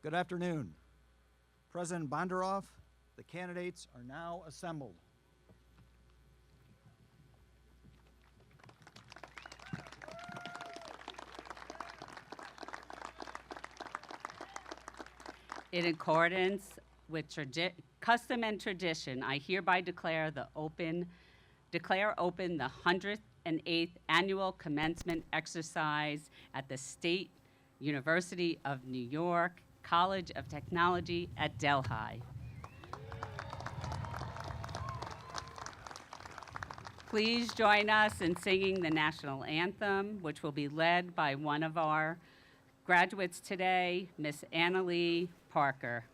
Good afternoon. President Bonderoff, the candidates are now assembled. In accordance with custom and tradition, I hereby declare open the 108th annual commencement exercise at the State University of New York College of Technology at Delhi. Please join us in singing the national anthem, which will be led by one of our graduates today, Miss Annalee Parker.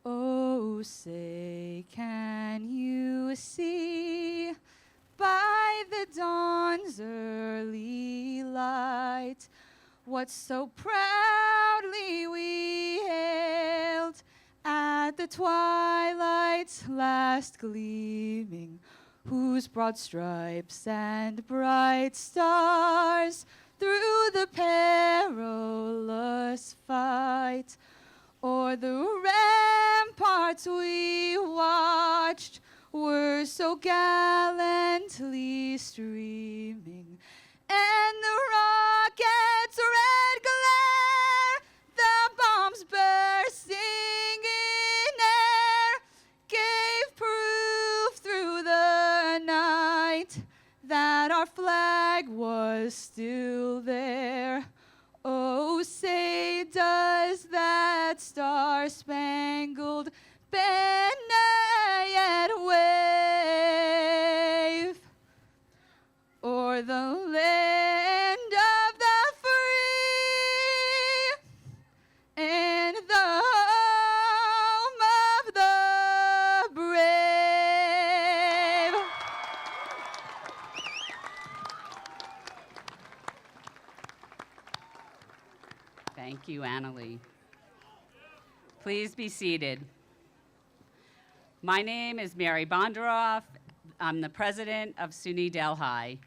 Oh, say, can you see by the dawn's early light what so proudly we hailed at the twilight's last gleaming, whose broad stripes and bright stars through the perilous fight o'er the ramparts we watched were so gallantly streaming, and the rocket's red glare, the bombs bursting in air, gave proof through the night that our flag was still there. Oh, say, does that star-spangled banner yet wave o'er the land of the free and the home of the brave? Thank you, Annalee. Please be seated. My name is Mary Bonderoff. I'm the president of SUNY Delhi.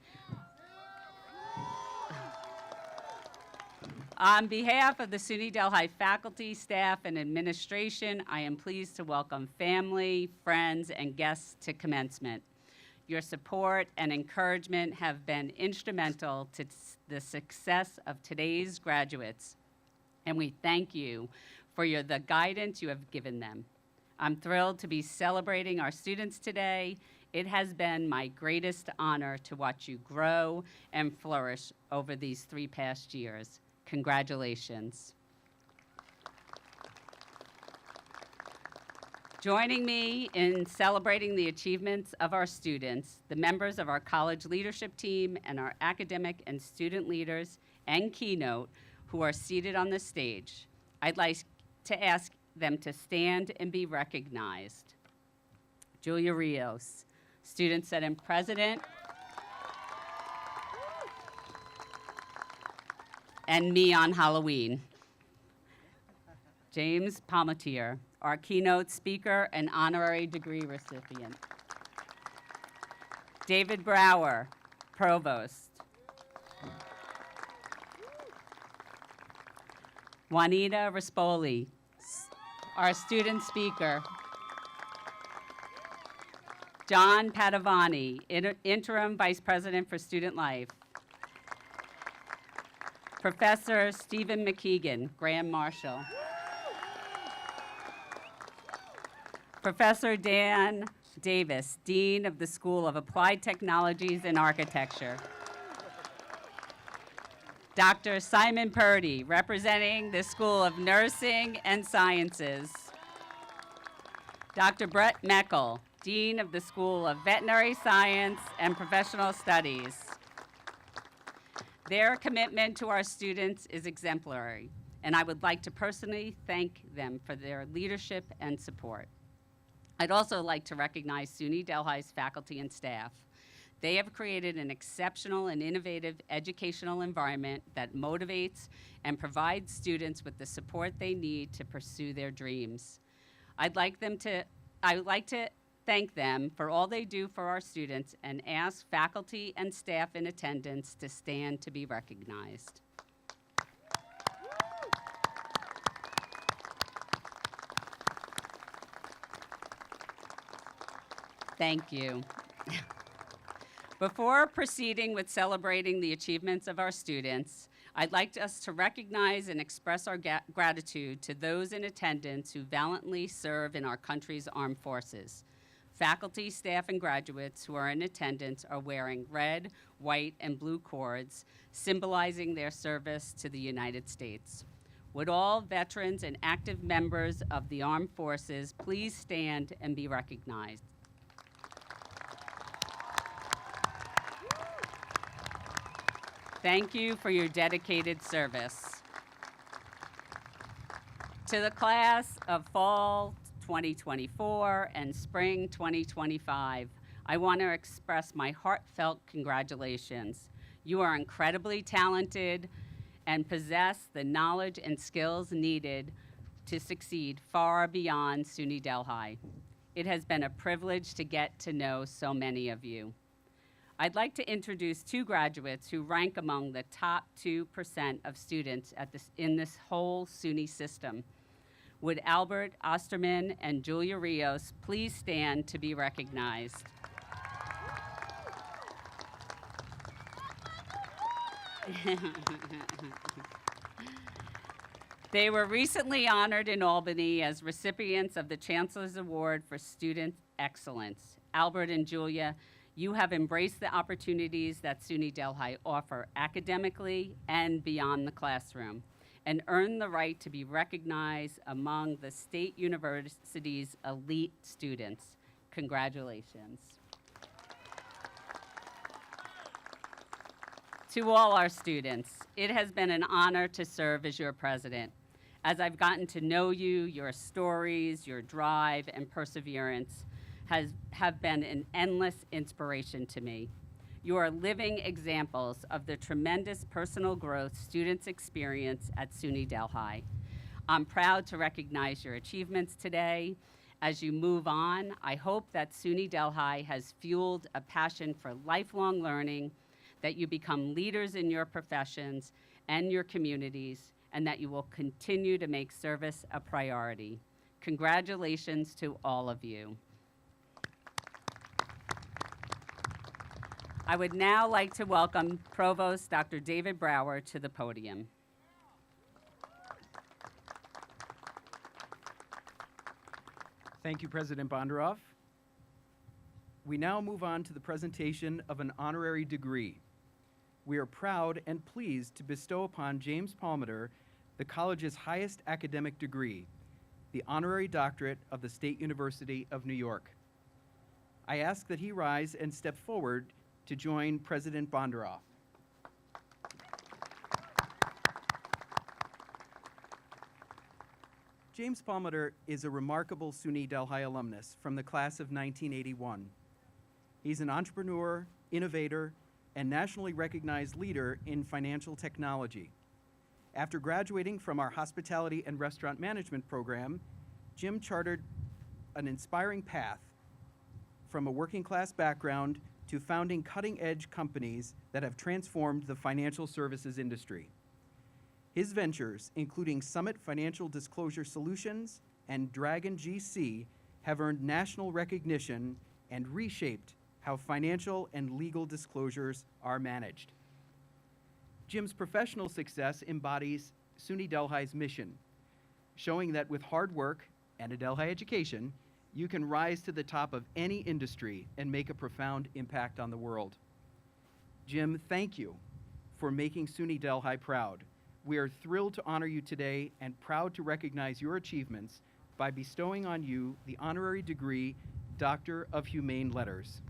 On behalf of the SUNY Delhi faculty, staff, and administration, I am pleased to welcome family, friends, and guests to commencement. Your support and encouragement have been instrumental to the success of today's graduates, and we thank you for the guidance you have given them. I'm thrilled to be celebrating our students today. It has been my greatest honor to watch you grow and flourish over these 3 past years. Congratulations. Joining me in celebrating the achievements of our students, the members of our college leadership team and our academic and student leaders and Keynote who are seated on the stage, I'd like to ask them to stand and be recognized. Julia Rios, Student Senate President, and me on Halloween. James Palmiter, our keynote speaker and honorary degree recipient. David Brower, Provost. Juanita Rispoli, our student speaker. John Padovani, Interim Vice President for Student Life. Professor Stephen McKeegan, Grand Marshal. Professor Dan Davis, Dean of the School of Applied Technologies and Architecture. Dr. Simon Purdy, representing the School of Nursing and Sciences. Dr. Bret Meckel, Dean of the School of Veterinary Science and Professional Studies. Their commitment to our students is exemplary. and I would like to personally thank them for their leadership and support. I'd also like to recognize SUNY Delhi's faculty and staff. They have created an exceptional and innovative educational environment that motivates and provides students with the support they need to pursue their dreams. I would like to thank them for all they do for our students and ask faculty and staff in attendance to stand to be recognized. Thank you. Before proceeding with celebrating the achievements of our students, I'd like us to recognize and express our gratitude to those in attendance who valiantly serve in our country's armed forces. Faculty, staff, and graduates who are in attendance are wearing red, white, and blue cords, symbolizing their service to the United States. Would all veterans and active members of the armed forces please stand and be recognized? Thank you for your dedicated service. To the class of fall 2024 and spring 2025, I want to express my heartfelt congratulations. You are incredibly talented and possess the knowledge and skills needed to succeed far beyond SUNY Delhi. It has been a privilege to get to know so many of you. I'd like to introduce two graduates who rank among the top 2% of students in this whole SUNY system. Would Albert Osterman and Julia Rios please stand to be recognized? They were recently honored in Albany as recipients of the Chancellor's Award for Student Excellence. Albert and Julia, you have embraced the opportunities that SUNY Delhi offer academically and beyond the classroom, and earned the right to be recognized among the State University's elite students. Congratulations. To all our students, it has been an honor to serve as your president. As I've gotten to know you, your stories, your drive, and perseverance have been an endless inspiration to me. You are living examples of the tremendous personal growth students experience at SUNY Delhi. I'm proud to recognize your achievements today. As you move on, I hope that SUNY Delhi has fueled a passion for lifelong learning, that you become leaders in your professions and your communities, and that you will continue to make service a priority. Congratulations to all of you. I would now like to welcome Provost Dr. David Brower to the podium. Thank you, President Bonderoff. We now move on to the presentation of an honorary degree. We are proud and pleased to bestow upon James Palmiter the college's highest academic degree, the Honorary Doctorate of the State University of New York. I ask that he rise and step forward to join President Bonderoff. James Palmiter is a remarkable SUNY Delhi alumnus from the class of 1981. He's an entrepreneur, innovator, and nationally recognized leader in financial technology. After graduating from our hospitality and restaurant management program, Jim chartered an inspiring path from a working class background to founding cutting-edge companies that have transformed the financial services industry. His ventures, including Summit Financial Disclosure Solutions and Dragon GC, have earned national recognition and reshaped how financial and legal disclosures are managed. Jim's professional success embodies SUNY Delhi's mission, showing that with hard work and a Delhi education, you can rise to the top of any industry and make a profound impact on the world. Jim, thank you for making SUNY Delhi proud. We are thrilled to honor you today and proud to recognize your achievements by bestowing on you the honorary degree, Doctor of Humane Letters.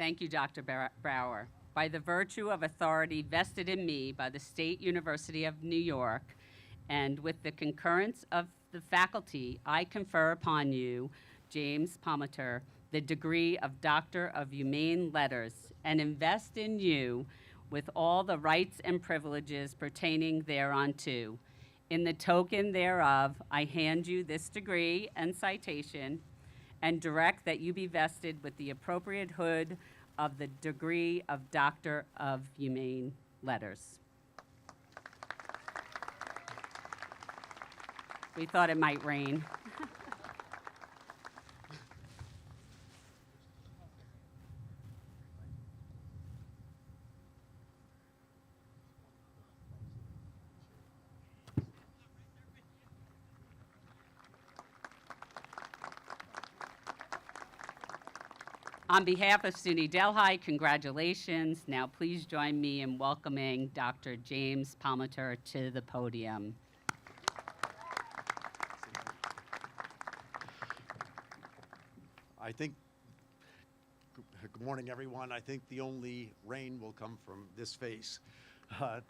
Thank you, Dr. Brower. By the virtue of authority vested in me by the State University of New York, and with the concurrence of the faculty, I confer upon you, James Palmiter, the degree of Doctor of Humane Letters, and invest in you with all the rights and privileges pertaining thereunto. In the token thereof, I hand you this degree and citation, and direct that you be vested with the appropriate hood of the degree of Doctor of Humane Letters. We thought it might rain. On behalf of SUNY Delhi, congratulations. Now please join me in welcoming Dr. James Palmiter to the podium. I think, good morning, everyone. I think the only rain will come from this face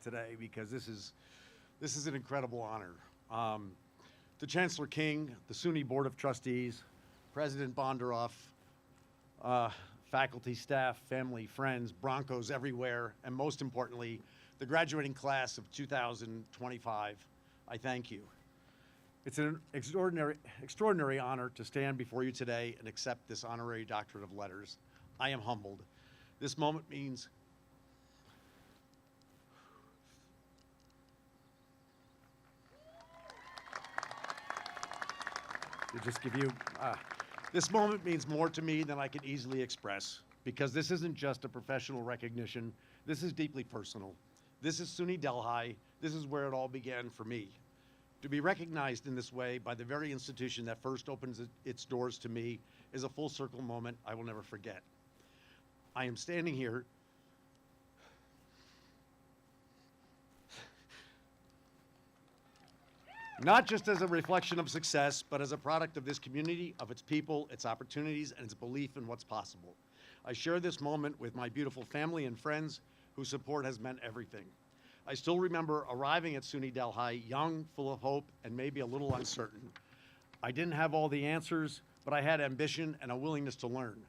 today, because this is an incredible honor. To Chancellor King, the SUNY Board of Trustees, President Bonderoff, faculty, staff, family, friends, Broncos everywhere, and most importantly, the graduating class of 2025, I thank you. It's an extraordinary honor to stand before you today and accept this honorary doctorate of letters. I am humbled. This moment means this moment means more to me than I can easily express, because this isn't just a professional recognition. This is deeply personal. This is SUNY Delhi. This is where it all began for me. To be recognized in this way by the very institution that first opens its doors to me is a full circle moment I will never forget. I am standing here not just as a reflection of success, but as a product of this community, of its people, its opportunities, and its belief in what's possible. I share this moment with my beautiful family and friends whose support has meant everything. I still remember arriving at SUNY Delhi, young, full of hope, and maybe a little uncertain. I didn't have all the answers, but I had ambition and a willingness to learn.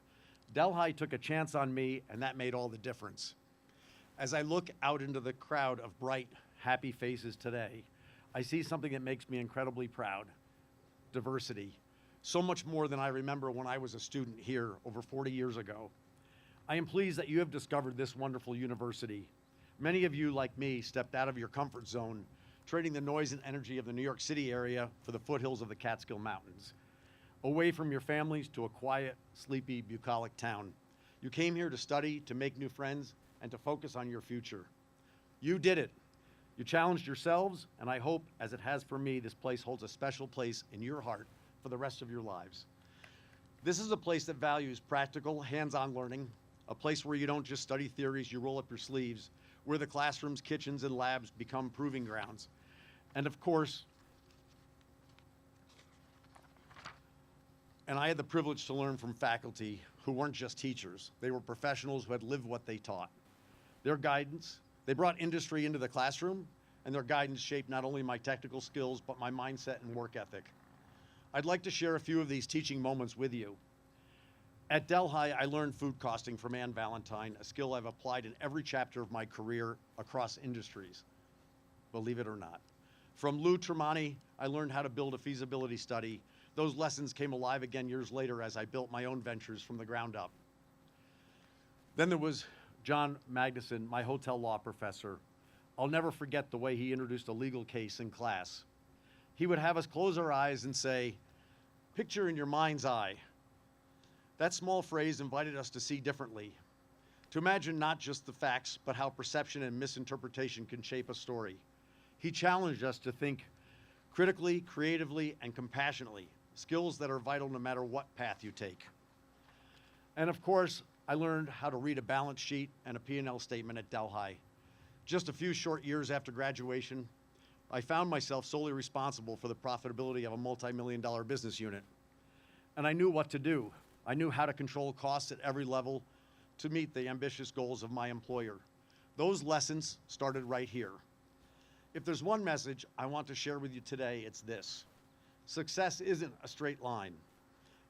Delhi took a chance on me, and that made all the difference. As I look out into the crowd of bright, happy faces today, I see something that makes me incredibly proud: diversity. So much more than I remember when I was a student here over 40 years ago. I am pleased that you have discovered this wonderful university. Many of you, like me, stepped out of your comfort zone, trading the noise and energy of the New York City area for the foothills of the Catskill Mountains, away from your families to a quiet, sleepy, bucolic town. You came here to study, to make new friends, and to focus on your future. You did it. You challenged yourselves, and I hope, as it has for me, this place holds a special place in your heart for the rest of your lives. This is a place that values practical, hands-on learning, a place where you don't just study theories, you roll up your sleeves, where the classrooms, kitchens, and labs become proving grounds. And of course, I had the privilege to learn from faculty who weren't just teachers. They were professionals who had lived what they taught. Their guidance, they brought industry into the classroom, and their guidance shaped not only my technical skills, but my mindset and work ethic. I'd like to share a few of these teaching moments with you. At Delhi, I learned food costing from Ann Valentine, a skill I've applied in every chapter of my career across industries, believe it or not. From Lou Tremonti, I learned how to build a feasibility study. Those lessons came alive again years later as I built my own ventures from the ground up. Then there was John Magnuson, my hotel law professor. I'll never forget the way he introduced a legal case in class. He would have us close our eyes and say, "Picture in your mind's eye." That small phrase invited us to see differently, to imagine not just the facts, but how perception and misinterpretation can shape a story. He challenged us to think critically, creatively, and compassionately, skills that are vital no matter what path you take. And of course, I learned how to read a balance sheet and a P&L statement at Delhi. Just a few short years after graduation, I found myself solely responsible for the profitability of a multi-million-dollar business unit. And I knew what to do. I knew how to control costs at every level to meet the ambitious goals of my employer. Those lessons started right here. If there's one message I want to share with you today, it's this: success isn't a straight line.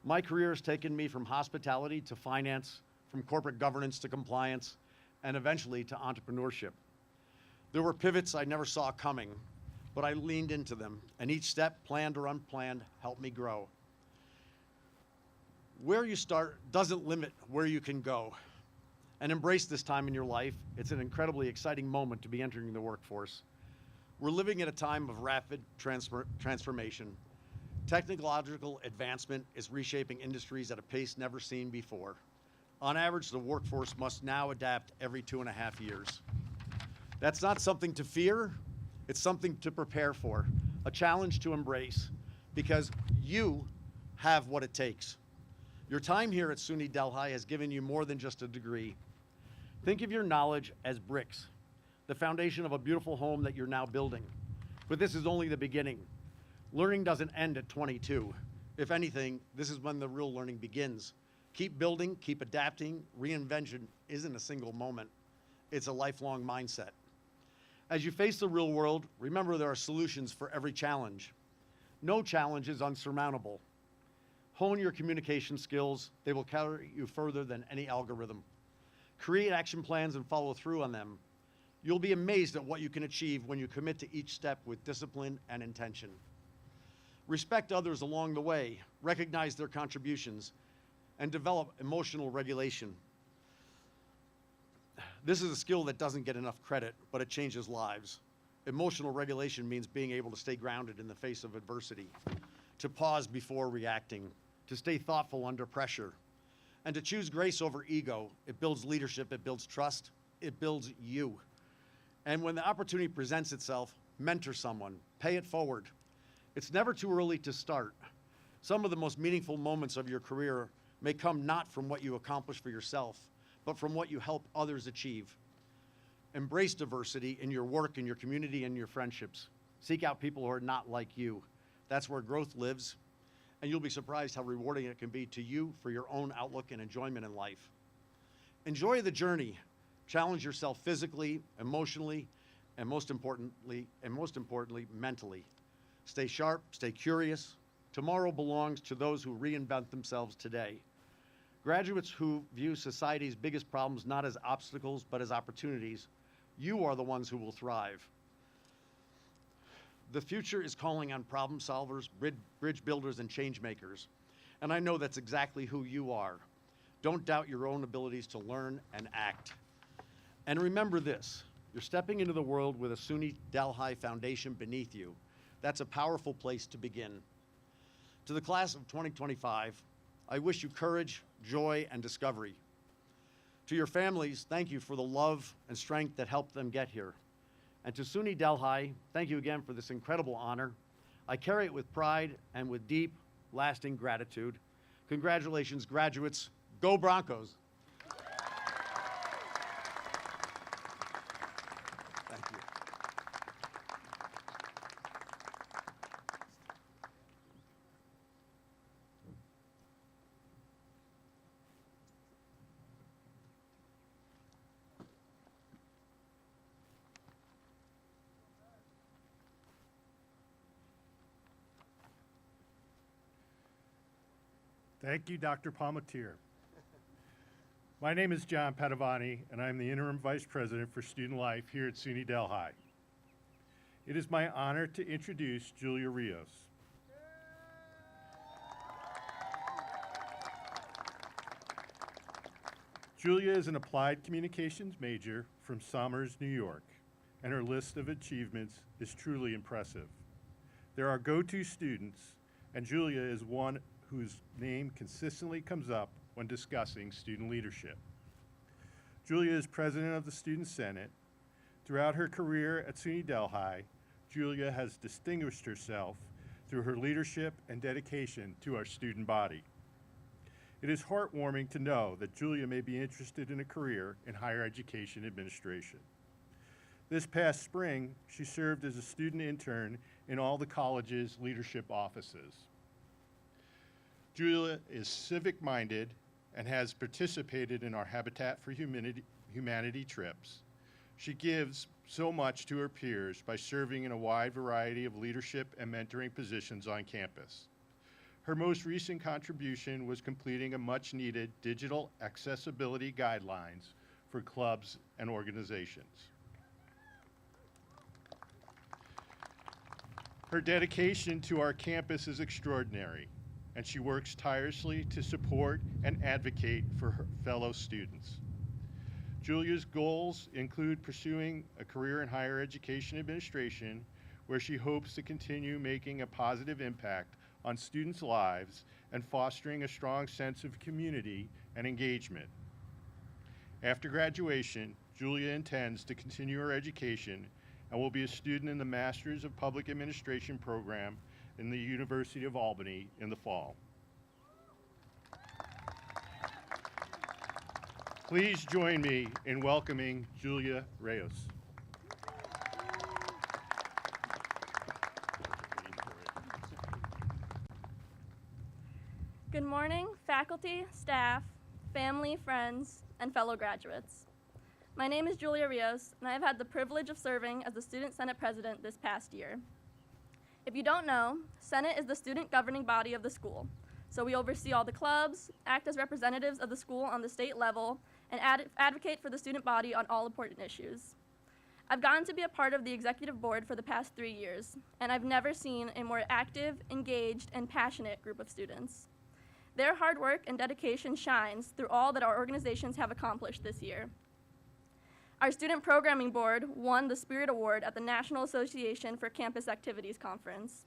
My career has taken me from hospitality to finance, from corporate governance to compliance, and eventually to entrepreneurship. There were pivots I never saw coming, but I leaned into them, and each step, planned or unplanned, helped me grow. Where you start doesn't limit where you can go. And embrace this time in your life. It's an incredibly exciting moment to be entering the workforce. We're living at a time of rapid transformation. Technological advancement is reshaping industries at a pace never seen before. On average, the workforce must now adapt every 2.5 years. That's not something to fear, it's something to prepare for, a challenge to embrace, because you have what it takes. Your time here at SUNY Delhi has given you more than just a degree. Think of your knowledge as bricks, the foundation of a beautiful home that you're now building. But this is only the beginning. Learning doesn't end at 22. If anything, this is when the real learning begins. Keep building, keep adapting. Reinvention isn't a single moment. It's a lifelong mindset. As you face the real world, remember there are solutions for every challenge. No challenge is unsurmountable. Hone your communication skills. They will carry you further than any algorithm. Create action plans and follow through on them. You'll be amazed at what you can achieve when you commit to each step with discipline and intention. Respect others along the way, recognize their contributions, and develop emotional regulation. This is a skill that doesn't get enough credit, but it changes lives. Emotional regulation means being able to stay grounded in the face of adversity, to pause before reacting, to stay thoughtful under pressure, and to choose grace over ego. It builds leadership, it builds trust, it builds you. And when the opportunity presents itself, mentor someone, pay it forward. It's never too early to start. Some of the most meaningful moments of your career may come not from what you accomplish for yourself, but from what you help others achieve. Embrace diversity in your work, in your community, and your friendships. Seek out people who are not like you. That's where growth lives, and you'll be surprised how rewarding it can be to you for your own outlook and enjoyment in life. Enjoy the journey. Challenge yourself physically, emotionally, and most importantly, mentally. Stay sharp, stay curious. Tomorrow belongs to those who reinvent themselves today. Graduates who view society's biggest problems not as obstacles, but as opportunities, you are the ones who will thrive. The future is calling on problem solvers, bridge builders, and change makers. And I know that's exactly who you are. Don't doubt your own abilities to learn and act. And remember this, you're stepping into the world with a SUNY Delhi foundation beneath you. That's a powerful place to begin. To the class of 2025, I wish you courage, joy, and discovery. To your families, thank you for the love and strength that helped them get here. And to SUNY Delhi, thank you again for this incredible honor. I carry it with pride and with deep, lasting gratitude. Congratulations, graduates. Go Broncos. Thank you. Thank you, Dr. Palmiter. My name is John Padovani, and I'm the Interim Vice President for Student Life here at SUNY Delhi. It is my honor to introduce Julia Rios. Julia is an applied communications major from Somers, New York, and her list of achievements is truly impressive. There are go-to students, and Julia is one whose name consistently comes up when discussing student leadership. Julia is president of the Student Senate. Throughout her career at SUNY Delhi, Julia has distinguished herself through her leadership and dedication to our student body. It is heartwarming to know that Julia may be interested in a career in higher education administration. This past spring, she served as a student intern in all the college's leadership offices. Julia is civic-minded and has participated in our Habitat for Humanity trips. She gives so much to her peers by serving in a wide variety of leadership and mentoring positions on campus. Her most recent contribution was completing a much-needed digital accessibility guidelines for clubs and organizations. Her dedication to our campus is extraordinary, and she works tirelessly to support and advocate for her fellow students. Julia's goals include pursuing a career in higher education administration, where she hopes to continue making a positive impact on students' lives and fostering a strong sense of community and engagement. After graduation, Julia intends to continue her education and will be a student in the Masters of Public Administration program in the University of Albany in the fall. Please join me in welcoming Julia Rios. Good morning, faculty, staff, family, friends, and fellow graduates. My name is Julia Rios, and I have had the privilege of serving as the Student Senate President this past year. If you don't know, Senate is the student governing body of the school, so we oversee all the clubs, act as representatives of the school on the state level, and advocate for the student body on all important issues. I've gotten to be a part of the executive board for the past 3 years, and I've never seen a more active, engaged, and passionate group of students. Their hard work and dedication shines through all that our organizations have accomplished this year. Our Student Programming Board won the Spirit Award at the National Association for Campus Activities Conference.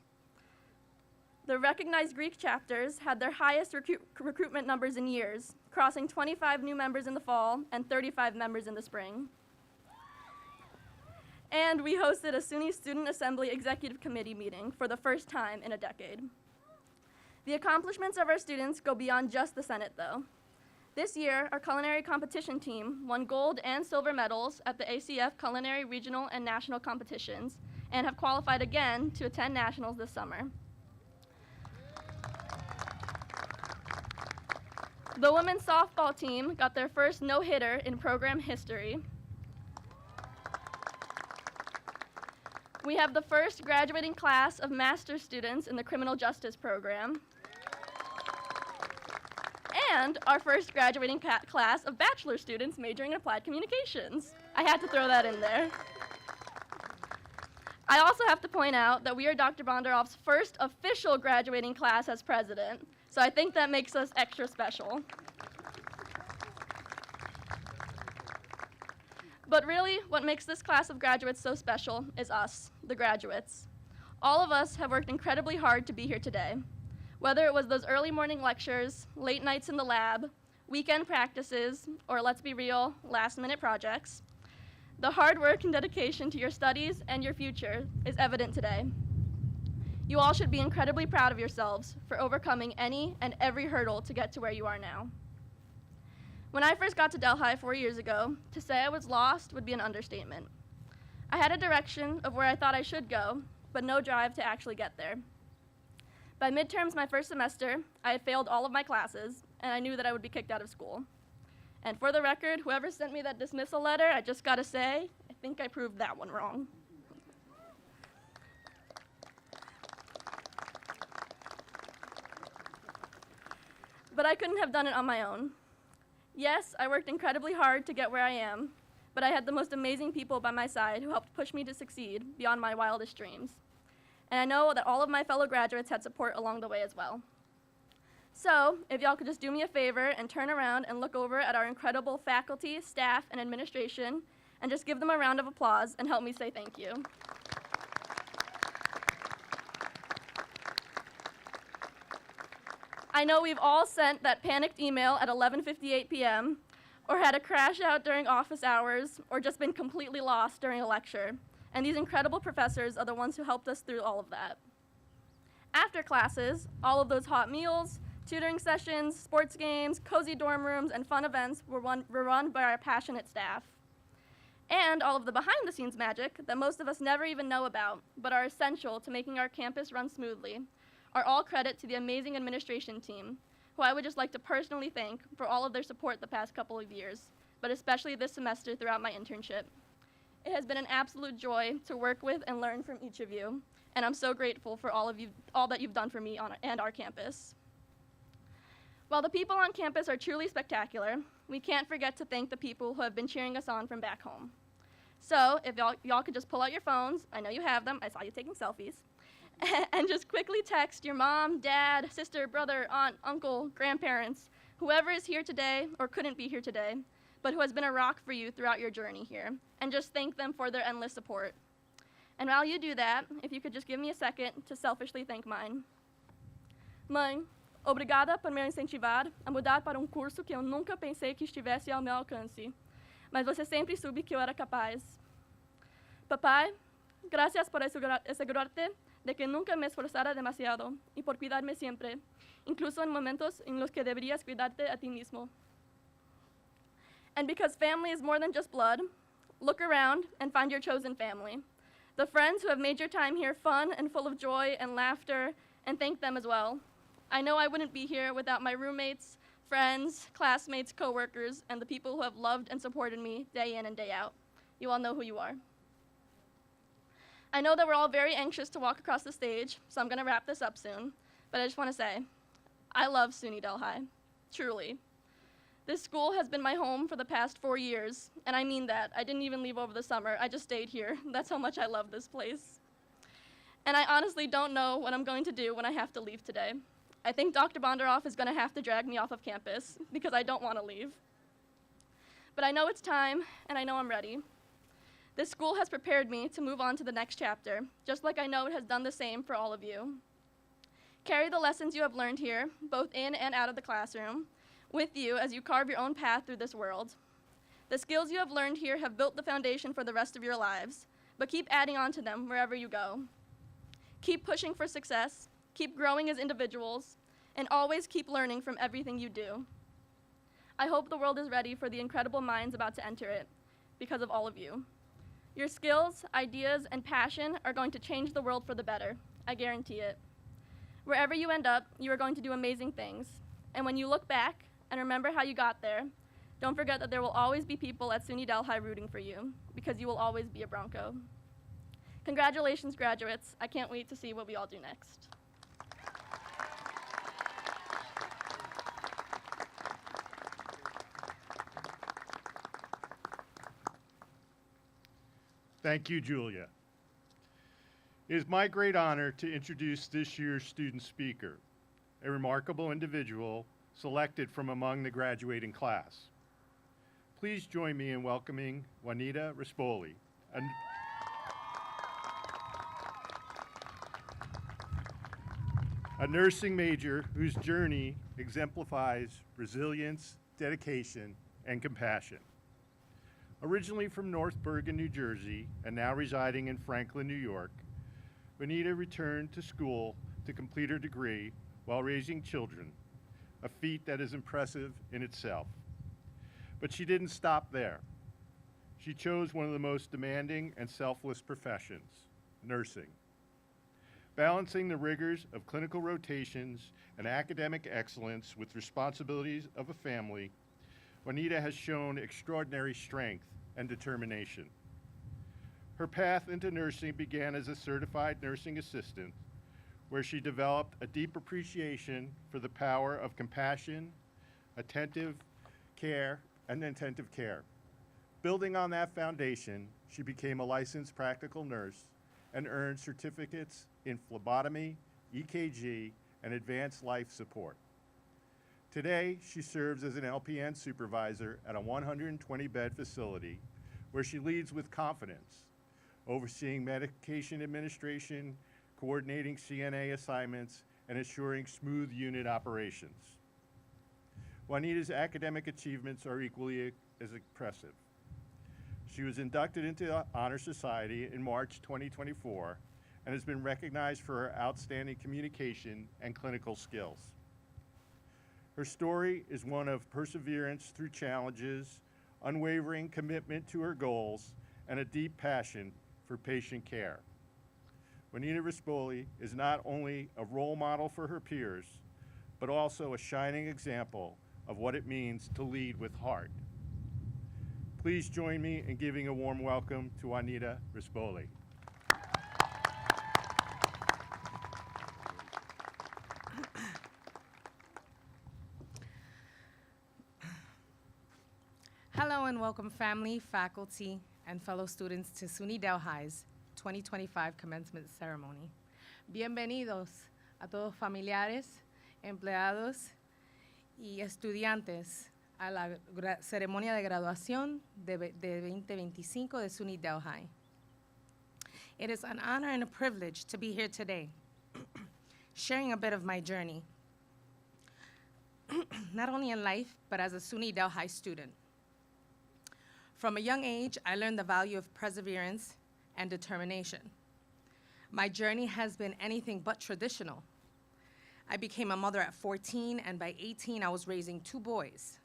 The recognized Greek chapters had their highest recruitment numbers in years, crossing 25 new members in the fall and 35 members in the spring. And we hosted a SUNY Student Assembly Executive Committee meeting for the first time in a decade. The accomplishments of our students go beyond just the Senate, though. This year, our culinary competition team won gold and silver medals at the ACF culinary regional and national competitions and have qualified again to attend nationals this summer. The women's softball team got their first no-hitter in program history. We have the first graduating class of master's students in the criminal justice program, and our first graduating class of bachelor students majoring in applied communications. I had to throw that in there. I also have to point out that we are Dr. Bonderoff's first official graduating class as president, so I think that makes us extra special. But really, what makes this class of graduates so special is us, the graduates. All of us have worked incredibly hard to be here today. Whether it was those early morning lectures, late nights in the lab, weekend practices, or let's be real, last-minute projects, the hard work and dedication to your studies and your future is evident today. You all should be incredibly proud of yourselves for overcoming any and every hurdle to get to where you are now. When I first got to Delhi 4 years ago, to say I was lost would be an understatement. I had a direction of where I thought I should go, but no drive to actually get there. By midterms my first semester, I had failed all of my classes, and I knew that I would be kicked out of school. And for the record, whoever sent me that dismissal letter, I just gotta say, I think I proved that one wrong. But I couldn't have done it on my own. Yes, I worked incredibly hard to get where I am, but I had the most amazing people by my side who helped push me to succeed beyond my wildest dreams. And I know that all of my fellow graduates had support along the way as well. So, if y'all could just do me a favor and turn around and look over at our incredible faculty, staff, and administration, and just give them a round of applause and help me say thank you. I know we've all sent that panicked email at 11:58 p.m., or had a crash out during office hours, or just been completely lost during a lecture. And these incredible professors are the ones who helped us through all of that. After classes, all of those hot meals, tutoring sessions, sports games, cozy dorm rooms, and fun events were run by our passionate staff. And all of the behind-the-scenes magic that most of us never even know about, but are essential to making our campus run smoothly, are all credit to the amazing administration team, who I would just like to personally thank for all of their support the past couple of years, but especially this semester throughout my internship. It has been an absolute joy to work with and learn from each of you, and I'm so grateful for all that you've done for me and our campus. While the people on campus are truly spectacular, we can't forget to thank the people who have been cheering us on from back home. So if y'all could just pull out your phones, I know you have them, I saw you taking selfies, and just quickly text your mom, dad, sister, brother, aunt, uncle, grandparents, whoever is here today or couldn't be here today, but who has been a rock for you throughout your journey here, and just thank them for their endless support. And while you do that, if you could just give me a second to selfishly thank mine. Mãe, obrigada por me incentivar a mudar para curso que eu nunca pensei que estivesse ao meu alcance, mas você sempre soube que eu era capaz. Papai, gracias por asegurarte de que nunca me esforzara demasiado y por cuidarme siempre, incluso en momentos en los que deberías cuidarte a ti mismo. And because family is more than just blood, look around and find your chosen family. The friends who have made your time here fun and full of joy and laughter, and thank them as well. I know I wouldn't be here without my roommates, friends, classmates, coworkers, and the people who have loved and supported me day in and day out. You all know who you are. I know that we're all very anxious to walk across the stage, so I'm gonna wrap this up soon, but I just wanna say, I love SUNY Delhi, truly. This school has been my home for the past 4 years, and I mean that. I didn't even leave over the summer, I just stayed here. That's how much I love this place. And I honestly don't know what I'm going to do when I have to leave today. I think Dr. Bonderoff is gonna have to drag me off of campus because I don't wanna leave. But I know it's time, and I know I'm ready. This school has prepared me to move on to the next chapter, just like I know it has done the same for all of you. Carry the lessons you have learned here, both in and out of the classroom, with you as you carve your own path through this world. The skills you have learned here have built the foundation for the rest of your lives, but keep adding on to them wherever you go. Keep pushing for success, keep growing as individuals, and always keep learning from everything you do. I hope the world is ready for the incredible minds about to enter it, because of all of you. Your skills, ideas, and passion are going to change the world for the better. I guarantee it. Wherever you end up, you are going to do amazing things. And when you look back and remember how you got there, don't forget that there will always be people at SUNY Delhi rooting for you, because you will always be a Bronco. Congratulations, graduates. I can't wait to see what we all do next. Thank you, Julia. It is my great honor to introduce this year's student speaker, a remarkable individual selected from among the graduating class. Please join me in welcoming Juanita Rispoli, a nursing major whose journey exemplifies resilience, dedication, and compassion. Originally from North Bergen, New Jersey, and now residing in Franklin, New York, Juanita returned to school to complete her degree while raising children, a feat that is impressive in itself. But she didn't stop there. She chose one of the most demanding and selfless professions, nursing. Balancing the rigors of clinical rotations and academic excellence with responsibilities of a family, Juanita has shown extraordinary strength and determination. Her path into nursing began as a certified nursing assistant, where she developed a deep appreciation for the power of compassion, attentive care. Building on that foundation, she became a licensed practical nurse and earned certificates in phlebotomy, EKG, and advanced life support. Today, she serves as an LPN supervisor at a 120-bed facility where she leads with confidence, overseeing medication administration, coordinating CNA assignments, and ensuring smooth unit operations. Juanita's academic achievements are equally as impressive. She was inducted into the Honor Society in March 2024 and has been recognized for her outstanding communication and clinical skills. Her story is one of perseverance through challenges, unwavering commitment to her goals, and a deep passion for patient care. Juanita Rispoli is not only a role model for her peers, but also a shining example of what it means to lead with heart. Please join me in giving a warm welcome to Juanita Rispoli. Hello and welcome family, faculty, and fellow students to SUNY Delhi's 2025 Commencement Ceremony. Bienvenidos a todos familiares, empleados y estudiantes a la ceremonia de graduación de 2025 de SUNY Delhi. It is an honor and a privilege to be here today, sharing a bit of my journey, not only in life, but as a SUNY Delhi student. From a young age, I learned the value of perseverance and determination. My journey has been anything but traditional. I became a mother at 14, and by 18, I was raising 2 boys,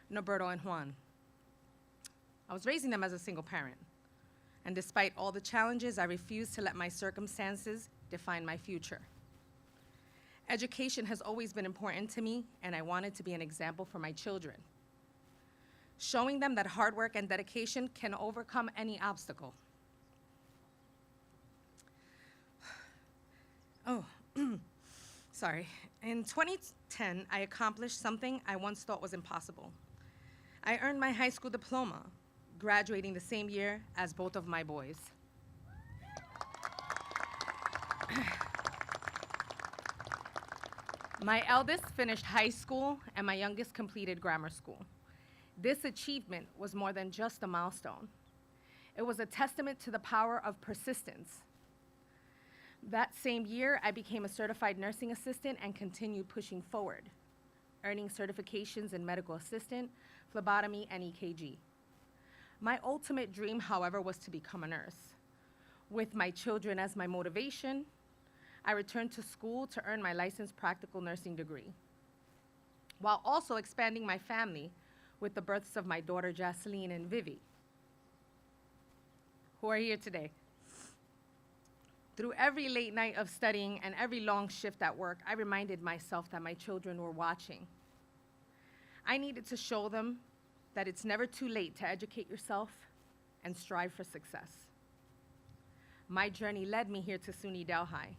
Norberto and Juan. I was raising them as a single parent, and despite all the challenges, I refused to let my circumstances define my future. Education has always been important to me, and I wanted to be an example for my children, showing them that hard work and dedication can overcome any obstacle. Oh, sorry. In 2010, I accomplished something I once thought was impossible. I earned my high school diploma, graduating the same year as both of my boys. My eldest finished high school, and my youngest completed grammar school. This achievement was more than just a milestone. It was a testament to the power of persistence. That same year, I became a certified nursing assistant and continued pushing forward, earning certifications in medical assistant, phlebotomy, and EKG. My ultimate dream, however, was to become a nurse. With my children as my motivation, I returned to school to earn my licensed practical nursing degree, while also expanding my family with the births of my daughter Jocelyn and Vivi, who are here today. Through every late night of studying and every long shift at work, I reminded myself that my children were watching. I needed to show them that it's never too late to educate yourself and strive for success. My journey led me here to SUNY Delhi,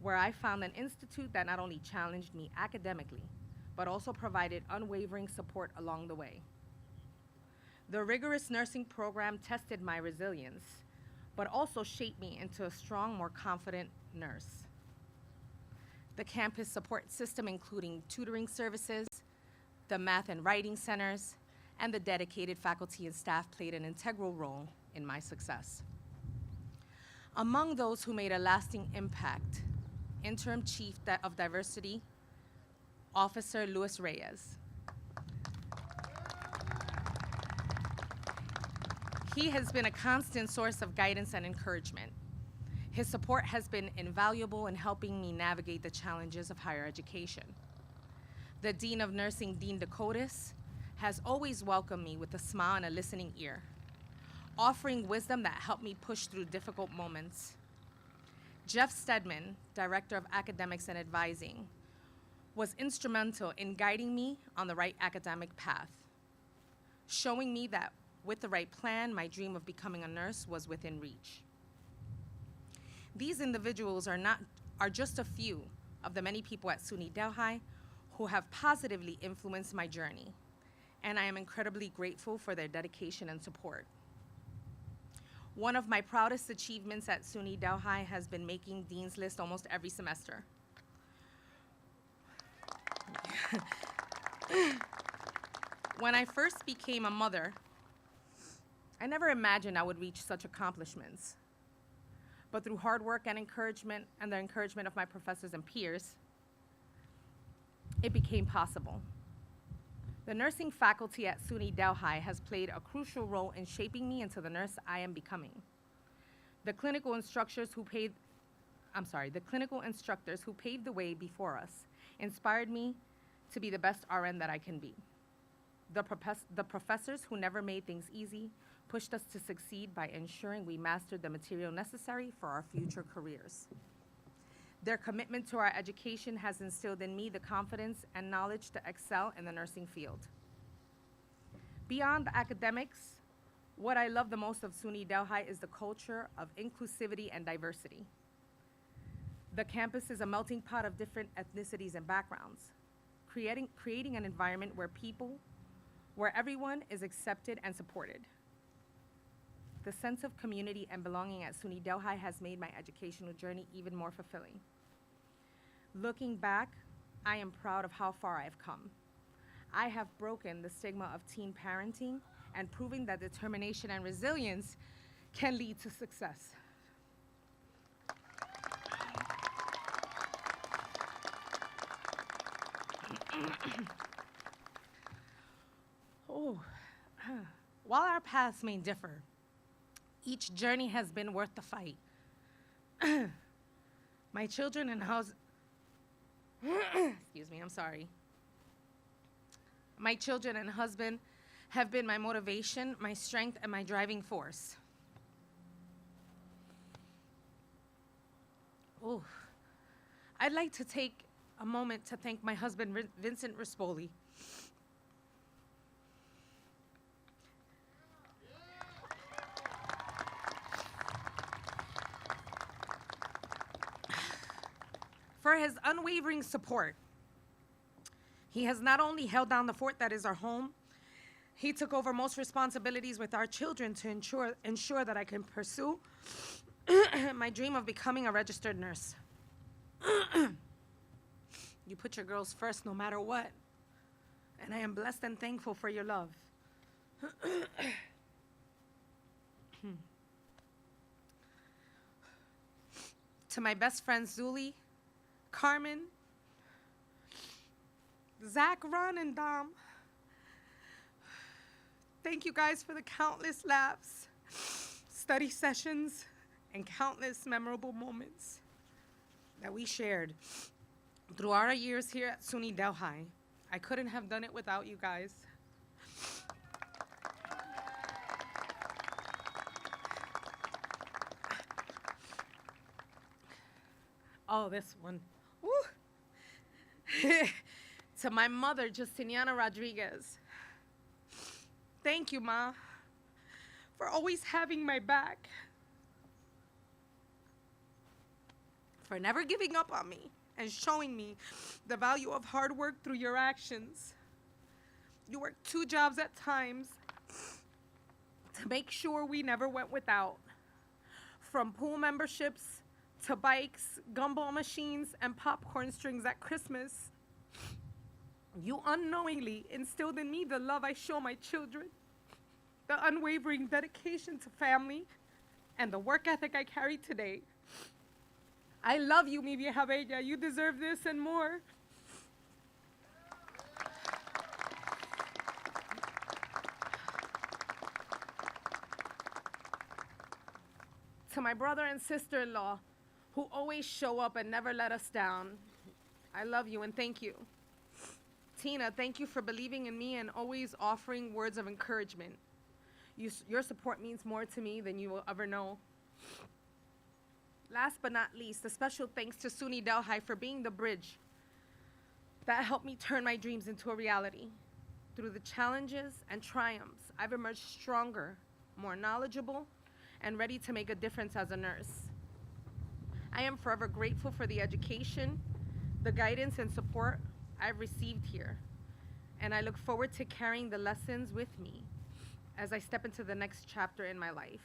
where I found an institute that not only challenged me academically, but also provided unwavering support along the way. The rigorous nursing program tested my resilience, but also shaped me into a strong, more confident nurse. The campus support system, including tutoring services, the math and writing centers, and the dedicated faculty and staff played an integral role in my success. Among those who made a lasting impact, Interim Chief of Diversity, Officer Luis Reyes. He has been a constant source of guidance and encouragement. His support has been invaluable in helping me navigate the challenges of higher education. The Dean of Nursing, Dean Dakotas, has always welcomed me with a smile and a listening ear, offering wisdom that helped me push through difficult moments. Jeff Stedman, Director of Academics and Advising, was instrumental in guiding me on the right academic path, showing me that with the right plan, my dream of becoming a nurse was within reach. These individuals are just a few of the many people at SUNY Delhi who have positively influenced my journey, and I am incredibly grateful for their dedication and support. One of my proudest achievements at SUNY Delhi has been making Dean's List almost every semester. When I first became a mother, I never imagined I would reach such accomplishments. But through hard work and encouragement, and the encouragement of my professors and peers, it became possible. The nursing faculty at SUNY Delhi has played a crucial role in shaping me into the nurse I am becoming. The clinical instructors who paved the way before us inspired me to be the best RN that I can be. The professors who never made things easy pushed us to succeed by ensuring we mastered the material necessary for our future careers. Their commitment to our education has instilled in me the confidence and knowledge to excel in the nursing field. Beyond academics, what I love the most of SUNY Delhi is the culture of inclusivity and diversity. The campus is a melting pot of different ethnicities and backgrounds, creating an environment where everyone is accepted and supported. The sense of community and belonging at SUNY Delhi has made my educational journey even more fulfilling. Looking back, I am proud of how far I've come. I have broken the stigma of teen parenting and proven that determination and resilience can lead to success. While our paths may differ, each journey has been worth the fight. My children and excuse me, I'm sorry. My children and husband have been my motivation, my strength, and my driving force. I'd like to take a moment to thank my husband, Vincent Rispoli. For his unwavering support. He has not only held down the fort that is our home, he took over most responsibilities with our children to ensure that I can pursue my dream of becoming a registered nurse. You put your girls first no matter what, and I am blessed and thankful for your love. To my best friends, Zuli, Carmen, Zach, Ron, and Dom. Thank you guys for the countless laughs, study sessions, and countless memorable moments that we shared through our years here at SUNY Delhi. I couldn't have done it without you guys. Oh, this one. Woo. To my mother, Justiniana Rodriguez. Thank you, Ma, for always having my back, for never giving up on me and showing me the value of hard work through your actions. You worked 2 jobs at times to make sure we never went without, from pool memberships to bikes, gumball machines, and popcorn strings at Christmas. You unknowingly instilled in me the love I show my children, the unwavering dedication to family, and the work ethic I carry today. I love you, mi vieja bella. You deserve this and more. To my brother and sister-in-law, who always show up and never let us down, I love you and thank you. Tina, thank you for believing in me and always offering words of encouragement. Your support means more to me than you will ever know. Last but not least, a special thanks to SUNY Delhi for being the bridge that helped me turn my dreams into a reality. Through the challenges and triumphs, I've emerged stronger, more knowledgeable, and ready to make a difference as a nurse. I am forever grateful for the education, the guidance, and support I've received here, and I look forward to carrying the lessons with me as I step into the next chapter in my life.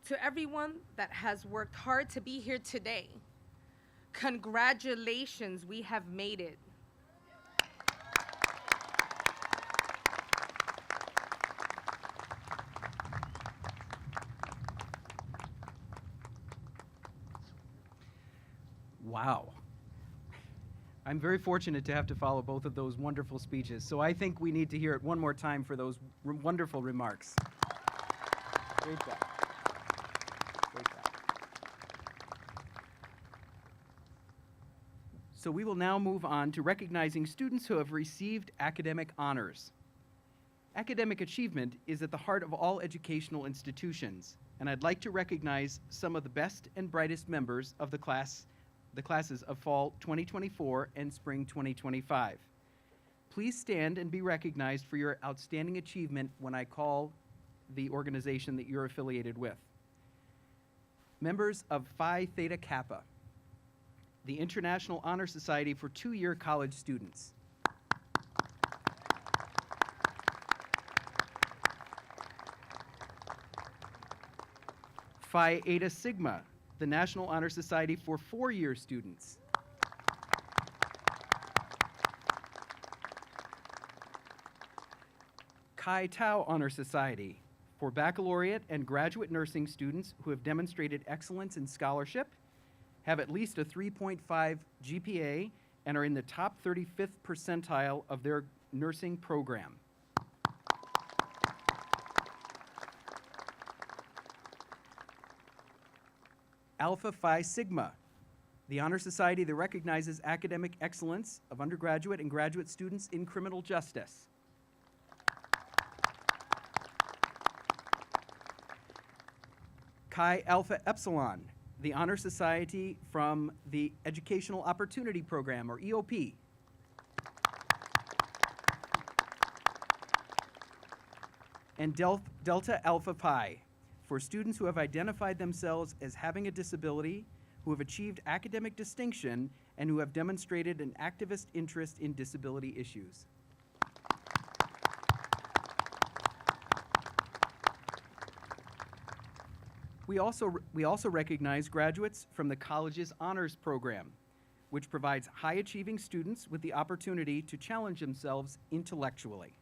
To everyone that has worked hard to be here today, congratulations, we have made it. Wow. I'm very fortunate to have to follow both of those wonderful speeches, so I think we need to hear it one more time for those wonderful remarks. Great job. Great job. So we will now move on to recognizing students who have received academic honors. Academic achievement is at the heart of all educational institutions, and I'd like to recognize some of the best and brightest members of the classes of Fall 2024 and Spring 2025. Please stand and be recognized for your outstanding achievement when I call the organization that you're affiliated with. Members of Phi Theta Kappa, the International Honor Society for two-year college students. Phi Eta Sigma, the National Honor Society for four-year students. Chi Tau Honor Society for baccalaureate and graduate nursing students who have demonstrated excellence in scholarship, have at least a 3.5 GPA, and are in the top 35th percentile of their nursing program. Alpha Phi Sigma, the honor society that recognizes academic excellence of undergraduate and graduate students in criminal justice. Chi Alpha Epsilon, the honor society from the Educational Opportunity Program, or EOP. And Delta Alpha Pi, for students who have identified themselves as having a disability, who have achieved academic distinction, and who have demonstrated an activist interest in disability issues. We also recognize graduates from the college's honors program, which provides high-achieving students with the opportunity to challenge themselves intellectually.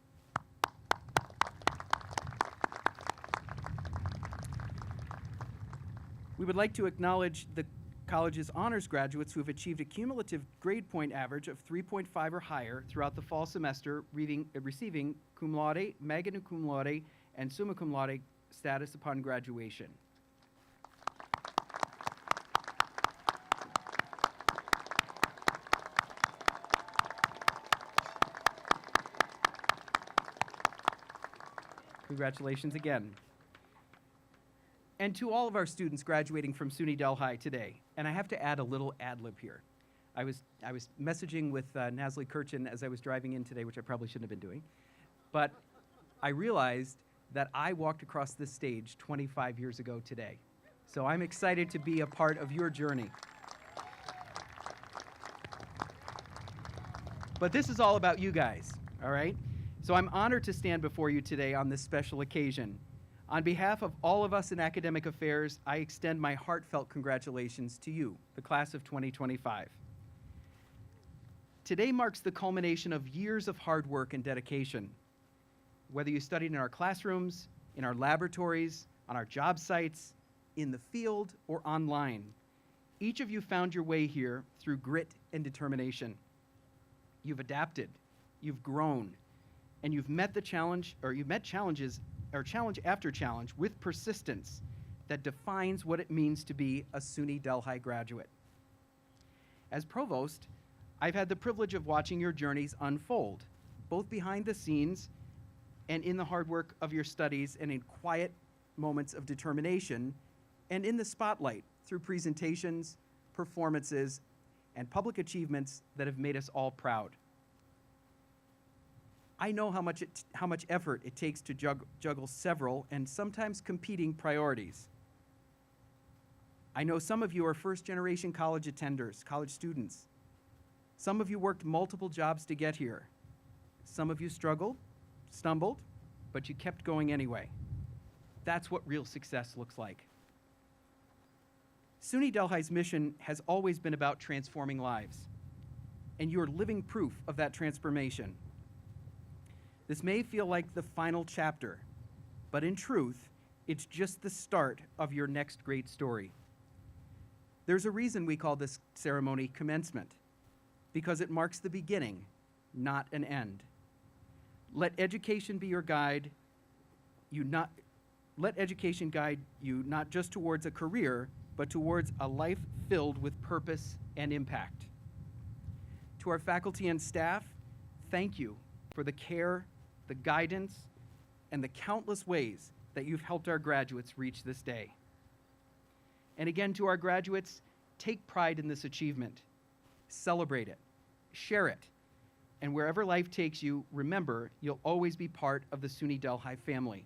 We would like to acknowledge the college's honors graduates who have achieved a cumulative grade point average of 3.5 or higher throughout the fall semester, receiving cum laude, magna cum laude, and summa cum laude status upon graduation. Congratulations again. And to all of our students graduating from SUNY Delhi today, and I have to add a little ad-lib here. I was messaging with Nasli Kirchen as I was driving in today, which I probably shouldn't have been doing, but I realized that I walked across this stage 25 years ago today. So I'm excited to be a part of your journey. But this is all about you guys, all right? So I'm honored to stand before you today on this special occasion. On behalf of all of us in academic affairs, I extend my heartfelt congratulations to you, the class of 2025. Today marks the culmination of years of hard work and dedication. Whether you studied in our classrooms, in our laboratories, on our job sites, in the field, or online, each of you found your way here through grit and determination. You've adapted, you've grown, and you've met the challenge, or you've met challenges, or challenge after challenge with persistence that defines what it means to be a SUNY Delhi graduate. As provost, I've had the privilege of watching your journeys unfold, both behind the scenes and in the hard work of your studies and in quiet moments of determination, and in the spotlight through presentations, performances, and public achievements that have made us all proud. I know how much effort it takes to juggle several and sometimes competing priorities. I know some of you are first-generation college attenders, college students. Some of you worked multiple jobs to get here. Some of you struggled, stumbled, but you kept going anyway. That's what real success looks like. SUNY Delhi's mission has always been about transforming lives, and you're living proof of that transformation. This may feel like the final chapter, but in truth, it's just the start of your next great story. There's a reason we call this ceremony commencement, because it marks the beginning, not an end. Let education be your guide. Let education guide you not just towards a career, but towards a life filled with purpose and impact. To our faculty and staff, thank you for the care, the guidance, and the countless ways that you've helped our graduates reach this day. And again, to our graduates, take pride in this achievement. Celebrate it. Share it. And wherever life takes you, remember, you'll always be part of the SUNY Delhi family.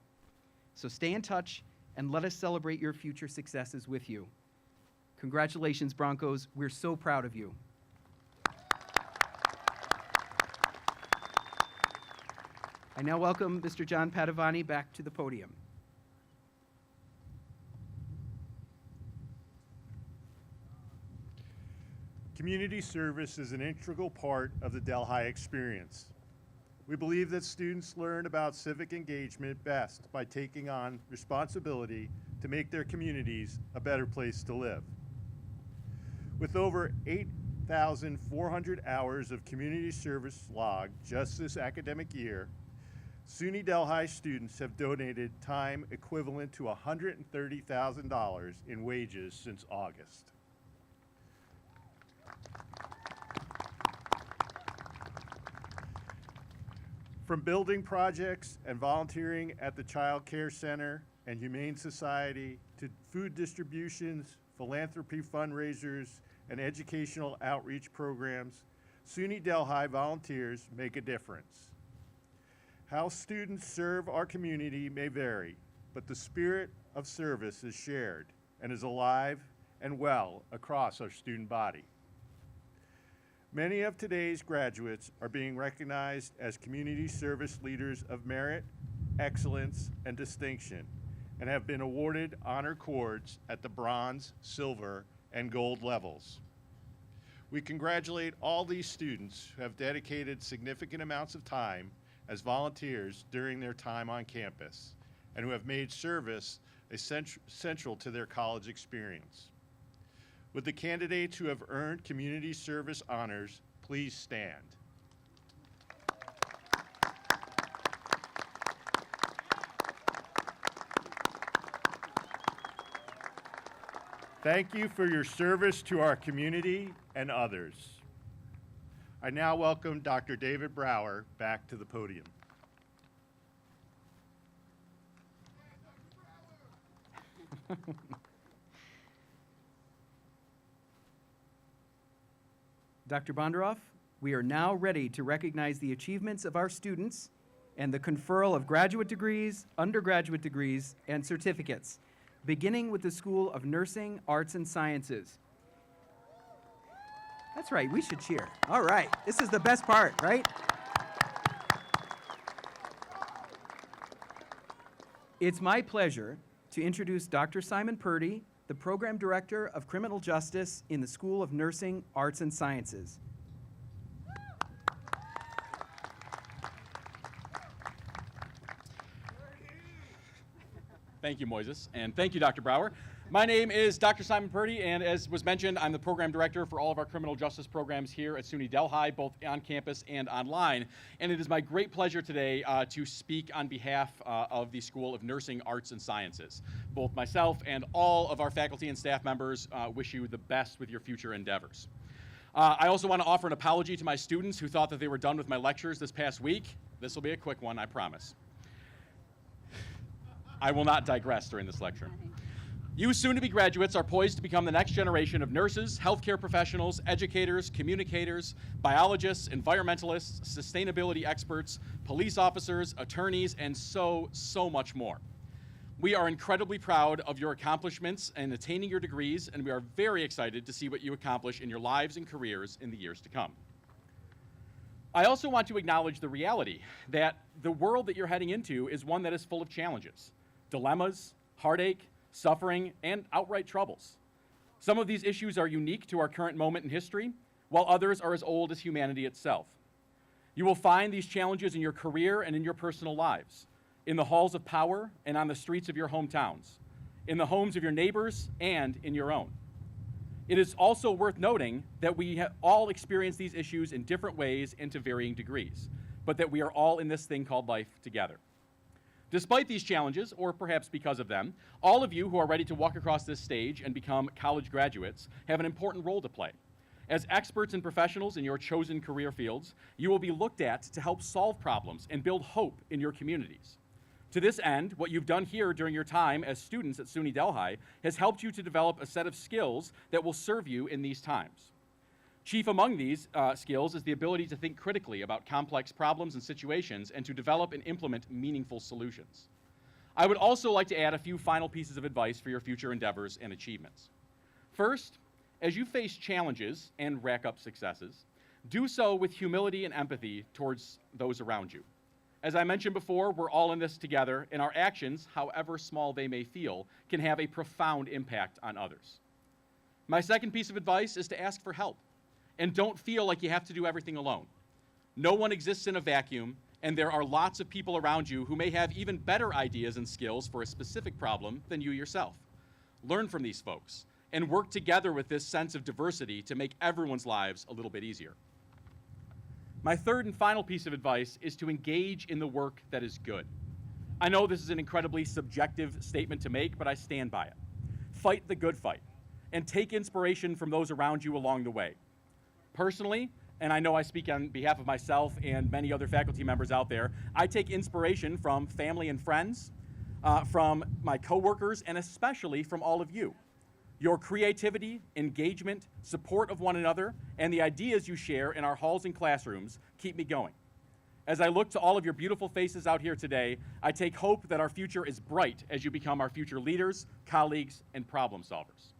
So stay in touch and let us celebrate your future successes with you. Congratulations, Broncos. We're so proud of you. I now welcome Mr. John Padovani back to the podium. Community service is an integral part of the Delhi experience. We believe that students learn about civic engagement best by taking on responsibility to make their communities a better place to live. With over 8,400 hours of community service logged just this academic year, SUNY Delhi students have donated time equivalent to $130,000 in wages since August. From building projects and volunteering at the Child Care Center and Humane Society to food distributions, philanthropy fundraisers, and educational outreach programs, SUNY Delhi volunteers make a difference. How students serve our community may vary, but the spirit of service is shared and is alive and well across our student body. Many of today's graduates are being recognized as community service leaders of merit, excellence, and distinction, and have been awarded honor cords at the bronze, silver, and gold levels. We congratulate all these students who have dedicated significant amounts of time as volunteers during their time on campus, and who have made service central to their college experience. Would the candidates who have earned community service honors please stand? Thank you for your service to our community and others. I now welcome Dr. David Brower back to the podium. Dr. Bonderoff, we are now ready to recognize the achievements of our students and the conferral of graduate degrees, undergraduate degrees, and certificates, beginning with the School of Nursing, Arts, and Sciences. That's right, we should cheer. All right, this is the best part, right? It's my pleasure to introduce Dr. Simon Purdy, the Program Director of Criminal Justice in the School of Nursing, Arts, and Sciences. Thank you, Moises, and thank you, Dr. Brower. My name is Dr. Simon Purdy, and as was mentioned, I'm the program director for all of our criminal justice programs here at SUNY Delhi, both on campus and online. And it is my great pleasure today to speak on behalf of the School of Nursing, Arts, and Sciences. Both myself and all of our faculty and staff members wish you the best with your future endeavors. I also want to offer an apology to my students who thought that they were done with my lectures this past week. This will be a quick one, I promise. I will not digress during this lecture. You soon-to-be graduates are poised to become the next generation of nurses, healthcare professionals, educators, communicators, biologists, environmentalists, sustainability experts, police officers, attorneys, and so much more. We are incredibly proud of your accomplishments in attaining your degrees, and we are very excited to see what you accomplish in your lives and careers in the years to come. I also want to acknowledge the reality that the world that you're heading into is one that is full of challenges, dilemmas, heartache, suffering, and outright troubles. Some of these issues are unique to our current moment in history, while others are as old as humanity itself. You will find these challenges in your career and in your personal lives, in the halls of power and on the streets of your hometowns, in the homes of your neighbors and in your own. It is also worth noting that we all experience these issues in different ways and to varying degrees, but that we are all in this thing called life together. Despite these challenges, or perhaps because of them, all of you who are ready to walk across this stage and become college graduates have an important role to play. As experts and professionals in your chosen career fields, you will be looked at to help solve problems and build hope in your communities. To this end, what you've done here during your time as students at SUNY Delhi has helped you to develop a set of skills that will serve you in these times. Chief among these skills is the ability to think critically about complex problems and situations and to develop and implement meaningful solutions. I would also like to add a few final pieces of advice for your future endeavors and achievements. First, as you face challenges and rack up successes, do so with humility and empathy towards those around you. As I mentioned before, we're all in this together, and our actions, however small they may feel, can have a profound impact on others. My second piece of advice is to ask for help, and don't feel like you have to do everything alone. No one exists in a vacuum, and there are lots of people around you who may have even better ideas and skills for a specific problem than you yourself. Learn from these folks, and work together with this sense of diversity to make everyone's lives a little bit easier. My third and final piece of advice is to engage in the work that is good. I know this is an incredibly subjective statement to make, but I stand by it. Fight the good fight, and take inspiration from those around you along the way. Personally, and I know I speak on behalf of myself and many other faculty members out there, I take inspiration from family and friends, from my coworkers, and especially from all of you. Your creativity, engagement, support of one another, and the ideas you share in our halls and classrooms keep me going. As I look to all of your beautiful faces out here today, I take hope that our future is bright as you become our future leaders, colleagues, and problem solvers.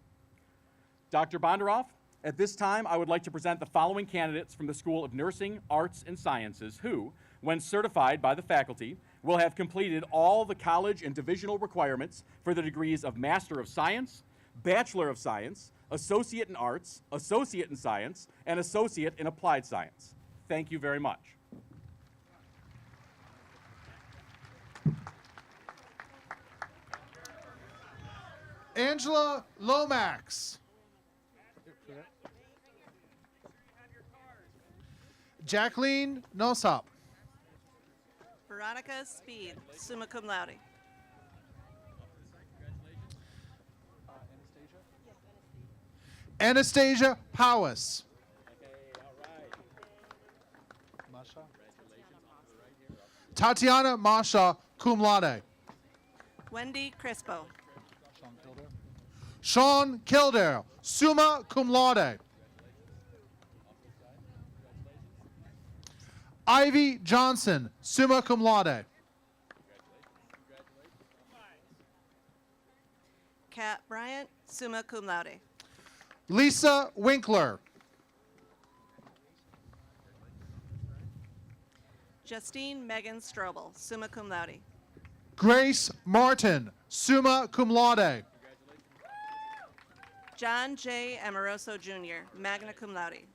Dr. Bonderoff, at this time, I would like to present the following candidates from the School of Nursing, Arts, and Sciences who, when certified by the faculty, will have completed all the college and divisional requirements for the degrees of Master of Science, Bachelor of Science, Associate in Arts, Associate in Science, and Associate in Applied Science. Thank you very much. Angela Lomax. Jacqueline Nosop. Veronica Speed, summa cum laude. Anastasia Powis. Tatiana Masha, cum laude. Wendy Crispo. Sean Kildare, summa cum laude. Ivy Johnson, summa cum laude. Kat Bryant, summa cum laude. Lisa Winkler. Justine Megan Strobel, summa cum laude. Grace Martin, summa cum laude. John J. Amoroso Jr., magna cum laude.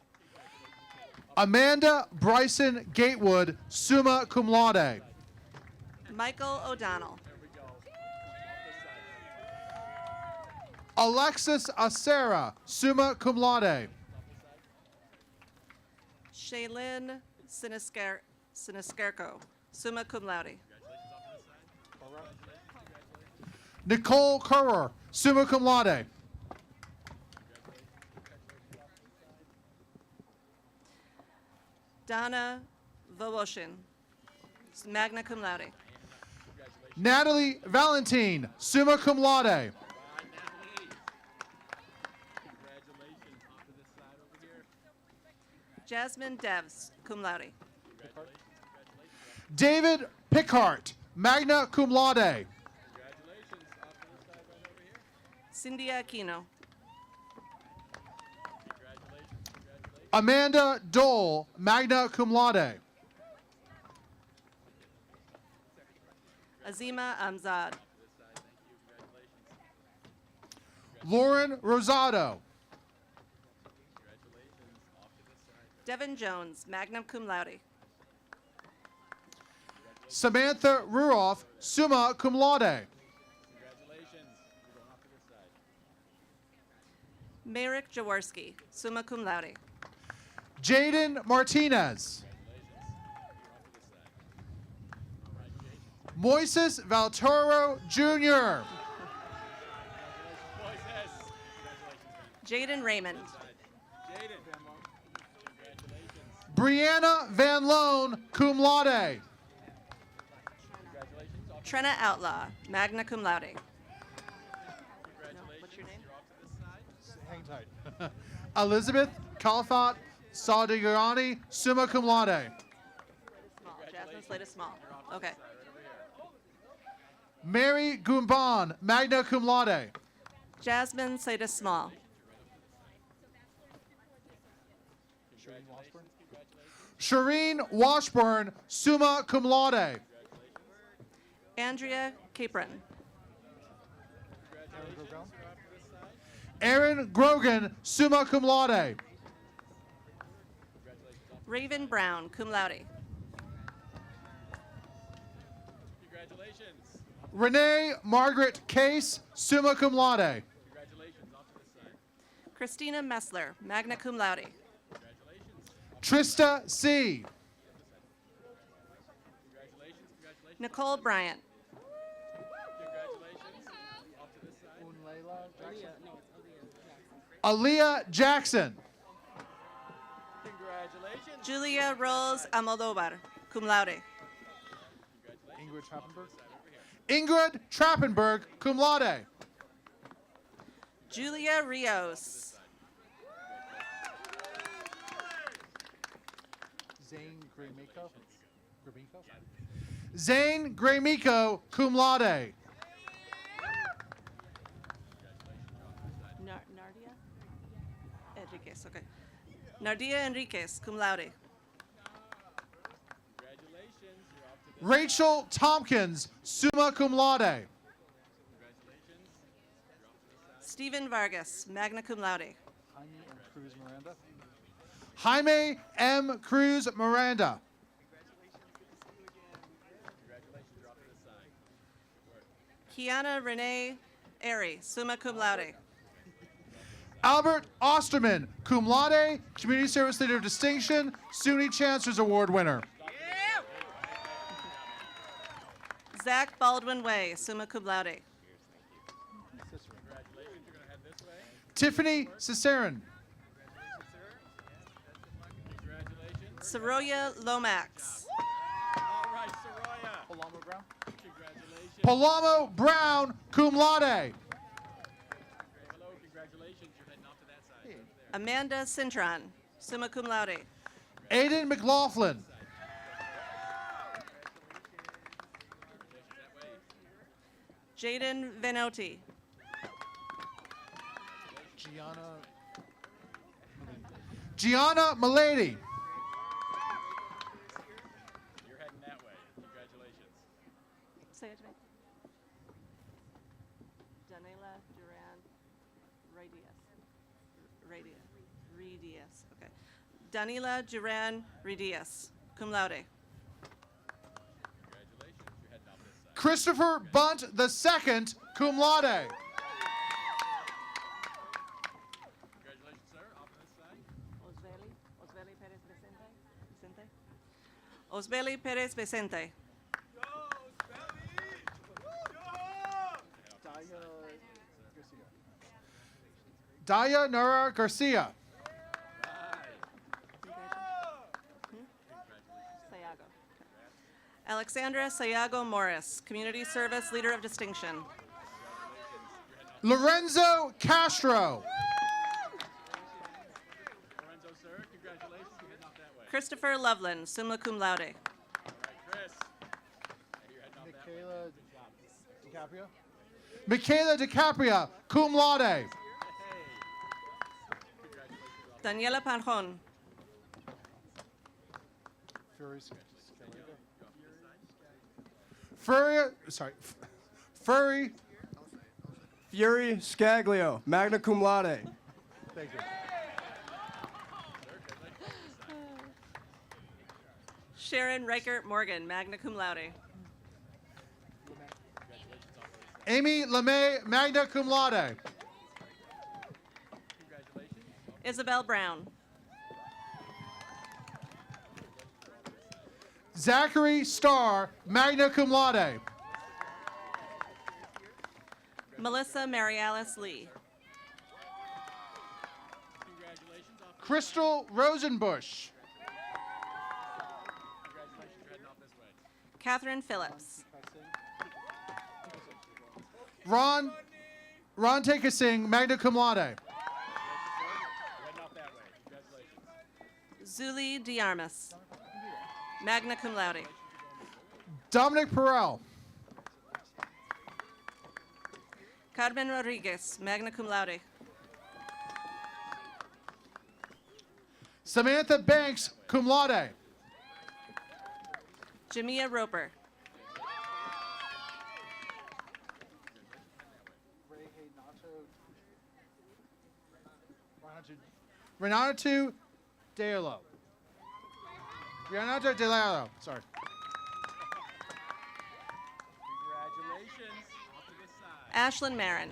Amanda Bryson Gatewood, summa cum laude. Michael O'Donnell. Alexis Acera, summa cum laude. Shaylin Siniskerko, summa cum laude. Nicole Currer, summa cum laude. Donna Voloshin, magna cum laude. Natalie Valentine, summa cum laude. Jasmine Devs, cum laude. David Pickart, magna cum laude. Cindy Aquino. Amanda Dole, magna cum laude. Azima Amzad. Lauren Rosado. Devin Jones, magna cum laude. Samantha Ruoff, summa cum laude. Merrick Jaworski, summa cum laude. Jaden Martinez. Moises Valtoro Jr. Jaden Raymond. Brianna Van Loan, cum laude. Trenna Outlaw, magna cum laude. No, what's your name? Hang tight. Elizabeth Califat Saldigarani, summa cum laude. Small. Jasmine Slater Small. Okay. Mary Gumban, magna cum laude. Jasmine Slater Small. Shireen Washburn, summa cum laude. Andrea Capron. Aaron Grogan, summa cum laude. Raven Brown, cum laude. Congratulations. Renee Margaret Case, summa cum laude. Congratulations. Off to the side. Christina Messler, magna cum laude. Trista C. Nicole Bryant. Aaliyah Jackson. Congratulations. Julia Rose Almodovar, cum laude. Ingrid Trappenberg, cum laude. Julia Rios. Zane Graymico, cum laude. Nardia Enriquez, okay. Nardia Enriquez, cum laude. Congratulations. You're off to the Rachel Tompkins, summa cum laude. Congratulations. Stephen Vargas, magna cum laude. Jaime M. Cruz Miranda. Kiana Renee Airy, summa cum laude. Albert Osterman, cum laude, Community Service Leader of Distinction, SUNY Chancellor's Award winner. Zach Baldwin Way, summa cum laude. Tiffany Cicerin. Soroya Lomax. All right, Soraya. Paloma Brown. Congratulations. Palamo Brown, cum laude. Hello, congratulations. You're heading off to that side. Over there. Amanda Cintron, summa cum laude. Aiden McLaughlin. Jaden Venotti. Gianna Milady. You're heading that way. Congratulations. Say it to me. Danila Duran Redias. Okay. Danila Duran Redias, cum laude. Congratulations. You're heading off this side. Christopher Bunt II, cum laude. Congratulations, sir. Off to this side. Osbeli Perez Vicente. Daya Nara Garcia. Sayago. Alexandra Sayago Morris, Community Service Leader of Distinction. Lorenzo Castro. Lorenzo, sir. Congratulations. You're heading off that way. Christopher Loveland, summa cum laude. All right, Chris. You're heading off that way. Michaela DiCaprio, cum laude. Daniela Panjon. Furry Fury Scaglio, magna cum laude. Thank you. Sharon Reichert Morgan, magna cum laude. Amy LeMay, magna cum laude. Isabel Brown. Zachary Starr, magna cum laude. Melissa Marialis Lee. Congratulations. Off to Crystal Rosenbush. Congratulations. You're heading off this way. Catherine Phillips. Ron Takasing, magna cum laude. Zuli Diarmas, magna cum laude. Dominic Perel. Carmen Rodriguez, magna cum laude. Samantha Banks, cum laude. Jamia Roper. Renato Deolo. Renato Deolo, sorry. Congratulations. Off to this side. Ashlyn Marin.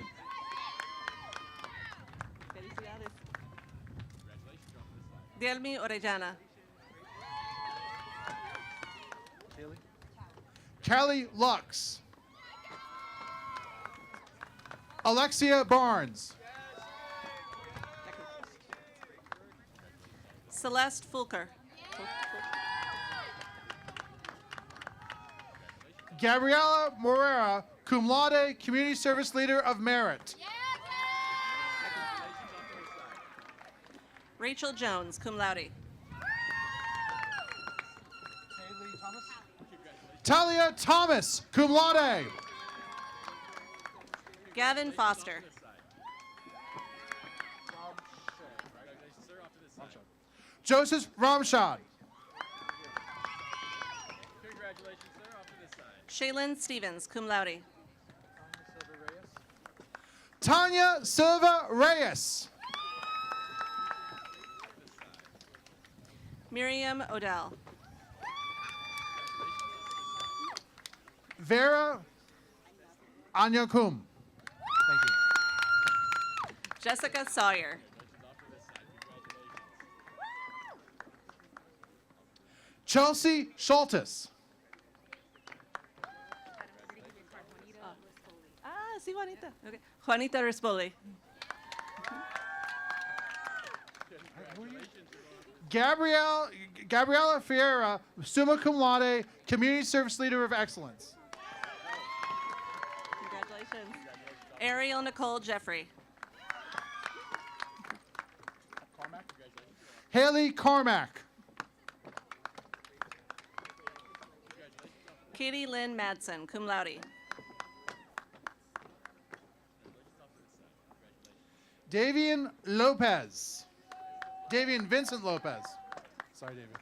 Dielmi Orellana. Kelly Lux. Alexia Barnes. Celeste Fulker. Gabriela Morera, cum laude, Community Service Leader of Merit. Rachel Jones, cum laude. Talia Thomas, cum laude. Gavin Foster. Joseph Ramshad. Congratulations, sir. Off to this side. Shaylin Stevens, cum laude. Tanya Silva Reyes. Miriam Odell. Vera Anyacum. Thank you. Jessica Sawyer. Chelsea Schultes. Sí, Juanita. Okay. Juanita Rispoli. Gabriela Fiera, summa cum laude, Community Service Leader of Excellence. Congratulations. Ariel Nicole Jeffrey. Haley Carmack. Katie Lynn Madsen, cum laude. Davian Lopez. Davian Vincent Lopez. Sorry, Davian.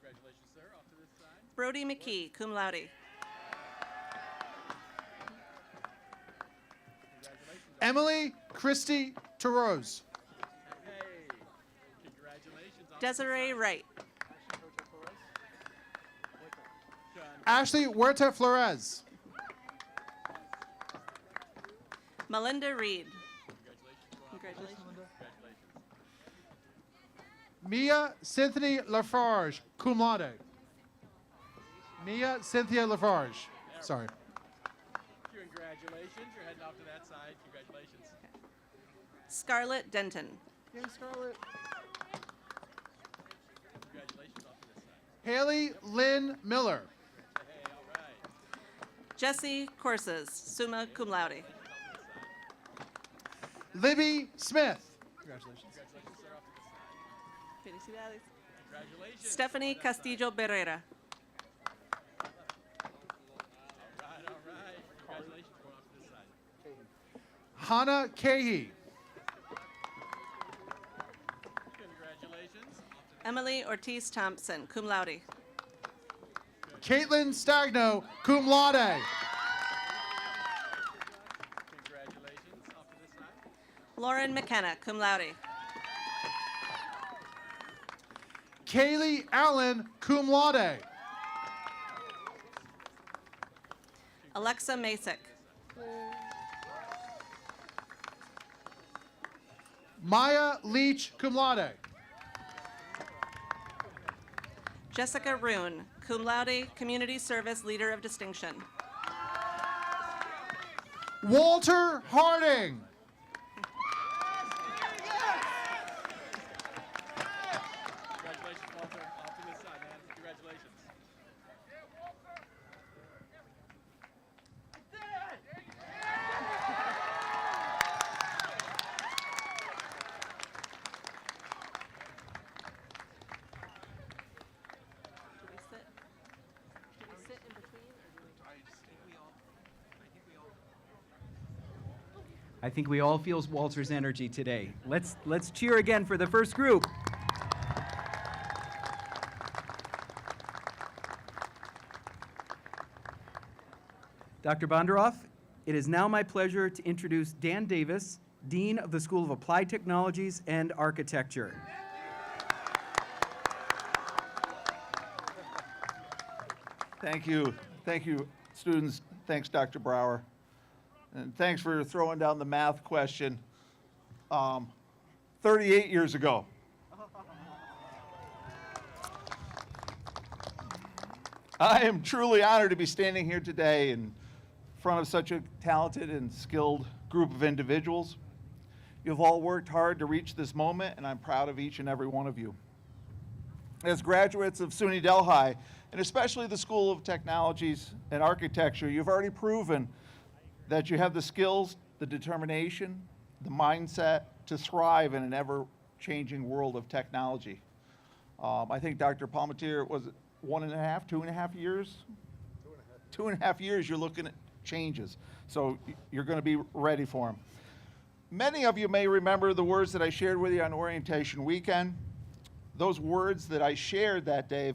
Congratulations, sir. Off to this side. Brody McKee, cum laude. Emily Christie Torose. Hey, congratulations. Off Desiree Wright. Ashley Huerta Flores. Melinda Reed. Congratulations. Mia Cynthia Lafarge, cum laude. Mia Cynthia Lafarge. Sorry. Congratulations. You're heading off to that side. Congratulations. Scarlett Denton. Yay, Scarlett. Congratulations off to this side. Haley Lynn Miller. Hey, all right. Jesse Courses, summa cum laude. Libby Smith. Congratulations. Congratulations, sir. Off to this side. Felicidades. Congratulations. Stephanie Castillo Barrera. All right. Congratulations. Going off to this side. Hannah Cahey. Congratulations. Emily Ortiz Thompson, cum laude. Caitlin Stagno, cum laude. Congratulations. Off to this side. Lauren McKenna, cum laude. Kaylee Allen, cum laude. Alexa Masick. Maya Leach, cum laude. Jessica Roon, cum laude, Community Service Leader of Distinction. Walter Harding. Congratulations, Walter. Off to this side, man. Congratulations. I think we all feel Walter's energy today. Let's cheer again for the first group. Dr. Bonderoff, it is now my pleasure to introduce Dan Davis, Dean of the School of Applied Technologies and Architecture. Thank you. Thank you, students. Thanks, Dr. Brower. And thanks for throwing down the math question 38 years ago. I am truly honored to be standing here today in front of such a talented and skilled group of individuals. You've all worked hard to reach this moment, and I'm proud of each and every one of you. As graduates of SUNY Delhi, and especially the School of Technologies and Architecture, you've already proven that you have the skills, the determination, the mindset to thrive in an ever-changing world of technology. I think Dr. Palmiter was 1.5, 2.5 years? 2.5 years, you're looking at changes. So you're going to be ready for them. Many of you may remember the words that I shared with you on orientation weekend. Those words that I shared that day,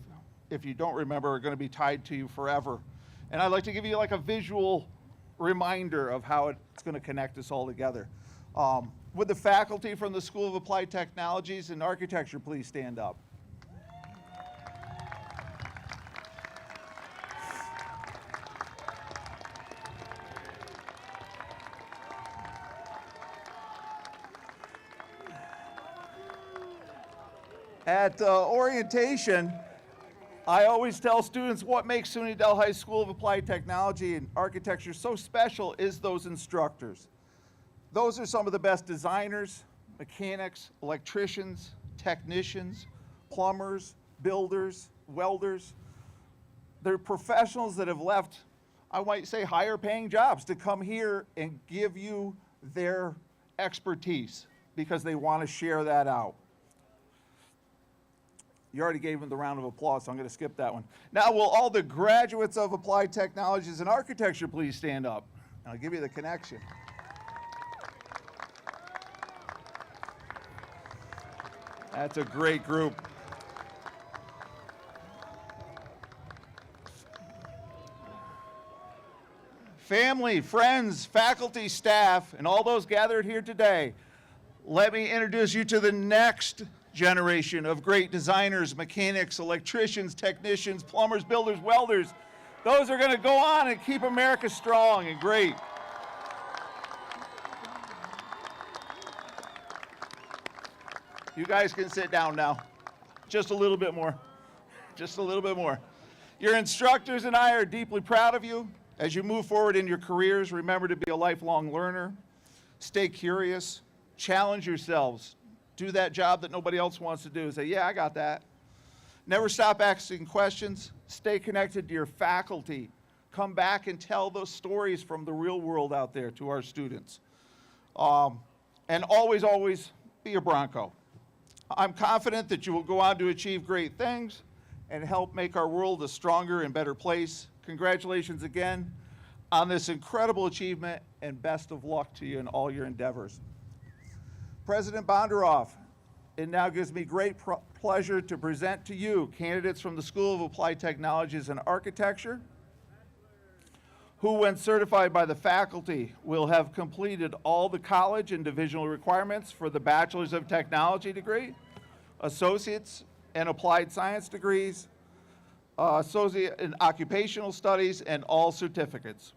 if you don't remember, are going to be tied to you forever. And I'd like to give you like a visual reminder of how it's going to connect us all together. Would the faculty from the School of Applied Technologies and Architecture please stand up? At orientation, I always tell students what makes SUNY Delhi School of Applied Technology and Architecture so special is those instructors. Those are some of the best designers, mechanics, electricians, technicians, plumbers, builders, welders. They're professionals that have left, I might say, higher paying jobs to come here and give you their expertise because they want to share that out. You already gave them the round of applause, so I'm going to skip that one. Now, will all the graduates of Applied Technologies and Architecture please stand up? I'll give you the connection. That's a great group. Family, friends, faculty, staff, and all those gathered here today, let me introduce you to the next generation of great designers, mechanics, electricians, technicians, plumbers, builders, welders. Those are going to go on and keep America strong and great. You guys can sit down now. Just a little bit more. Just a little bit more. Your instructors and I are deeply proud of you. As you move forward in your careers, remember to be a lifelong learner. Stay curious. Challenge yourselves. Do that job that nobody else wants to do. Say, yeah, I got that. Never stop asking questions. Stay connected to your faculty. Come back and tell those stories from the real world out there to our students. And always, always be a Bronco. I'm confident that you will go on to achieve great things and help make our world a stronger and better place. Congratulations again on this incredible achievement, and best of luck to you in all your endeavors. President Bonderoff, it now gives me great pleasure to present to you candidates from the School of Applied Technologies and Architecture, who, when certified by the faculty, will have completed all the college and divisional requirements for the Bachelor's of Technology degree, Associate's and Applied Science degrees, Associate in Occupational Studies, and all certificates.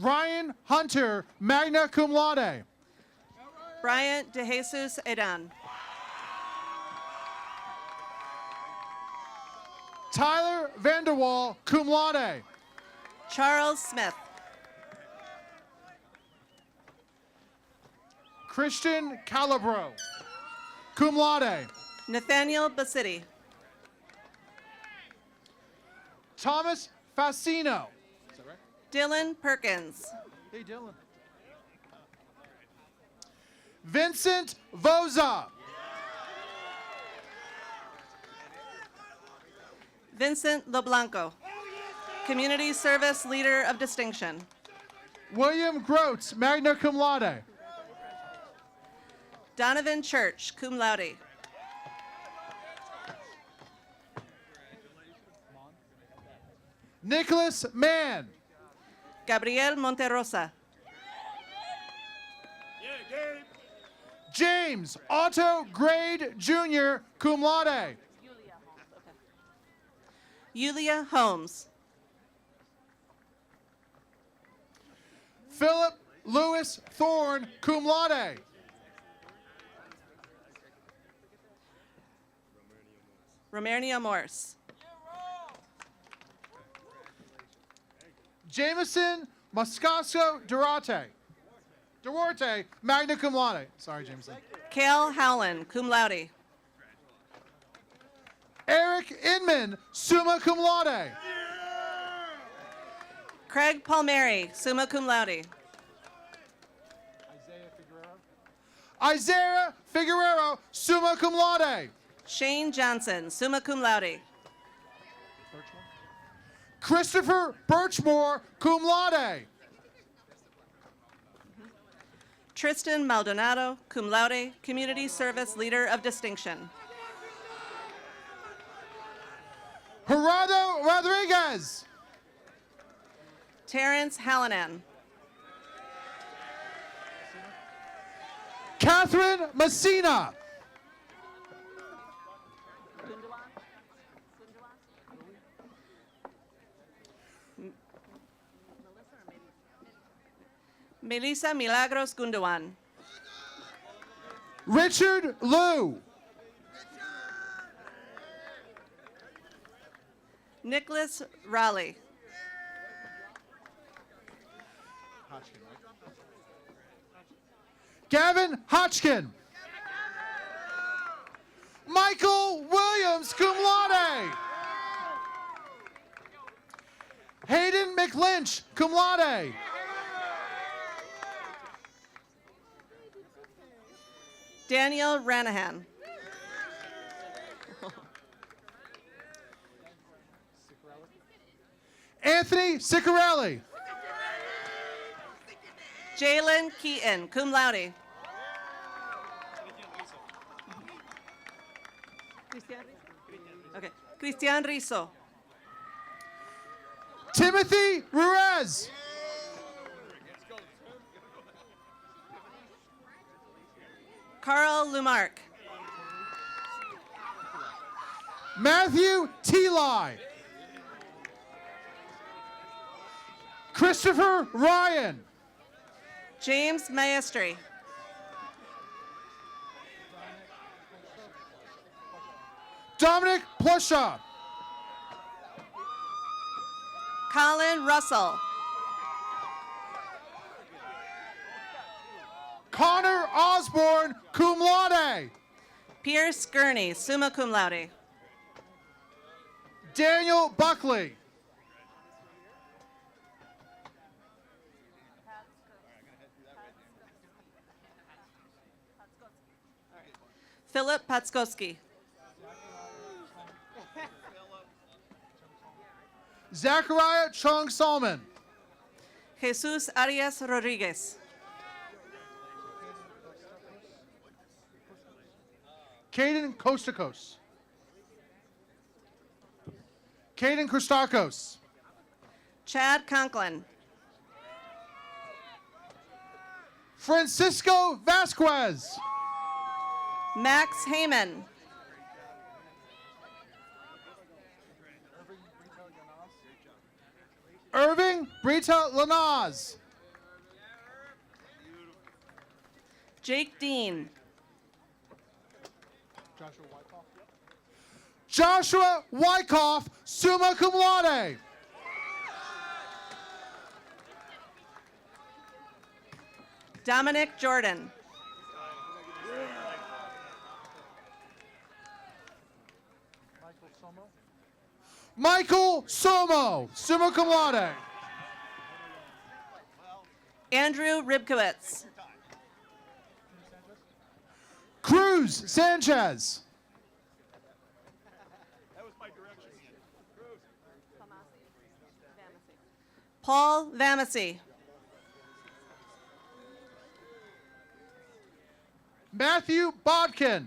Ryan Hunter, magna cum laude. Brian De Jesus Edan. Tyler Vanderwall, cum laude. Charles Smith. Christian Calabro, cum laude. Nathaniel Basitti. Thomas Fascino. Dylan Perkins. Hey, Dylan. Vincent Voza. Vincent LeBlanco, Community Service Leader of Distinction. William Groats, magna cum laude. Donovan Church, cum laude. Nicholas Mann. Gabriel Monterosa. James Otto Grade Jr., cum laude. Yulia Holmes. Philip Lewis Thorne, cum laude. Romernia Morse. Jameson Moscasco Duarte, magna cum laude. Sorry, Jameson. Cale Howland, cum laude. Eric Inman, summa cum laude. Craig Palmeri, summa cum laude. Isaiah Figueroa, summa cum laude. Shane Johnson, summa cum laude. Christopher Birchmore, cum laude. Tristan Maldonado, cum laude, Community Service Leader of Distinction. Gerardo Rodriguez. Terrence Hallinan. Catherine Messina. Melissa Milagros Gundawan. Richard Liu. Nicholas Raleigh. Gavin Hodgkin. Michael Williams, cum laude. Hayden McLynch, cum laude. Daniel Ranahan. Anthony Ciccarelli. Jalen Keaton, cum laude. Okay. Cristian Rizzo. Timothy Ruiz. Carl Lumark. Matthew Teli. Christopher Ryan. James Maestri. Dominic Plusha. Colin Russell. Connor Osborne, cum laude. Pierce Gurney, summa cum laude. Daniel Buckley. Philip Patskowski. Zachariah Chung Salmon. Jesus Arias Rodriguez. Caden Kostakos. Caden Christakos. Chad Conklin. Francisco Vasquez. Max Heyman. Irving Brita Lanaz. Jake Dean. Joshua Wyckoff, summa cum laude. Dominic Jordan. Michael Somo, summa cum laude. Andrew Ribkowitz. Cruz Sanchez. Paul Vamassey. Matthew Bodkin.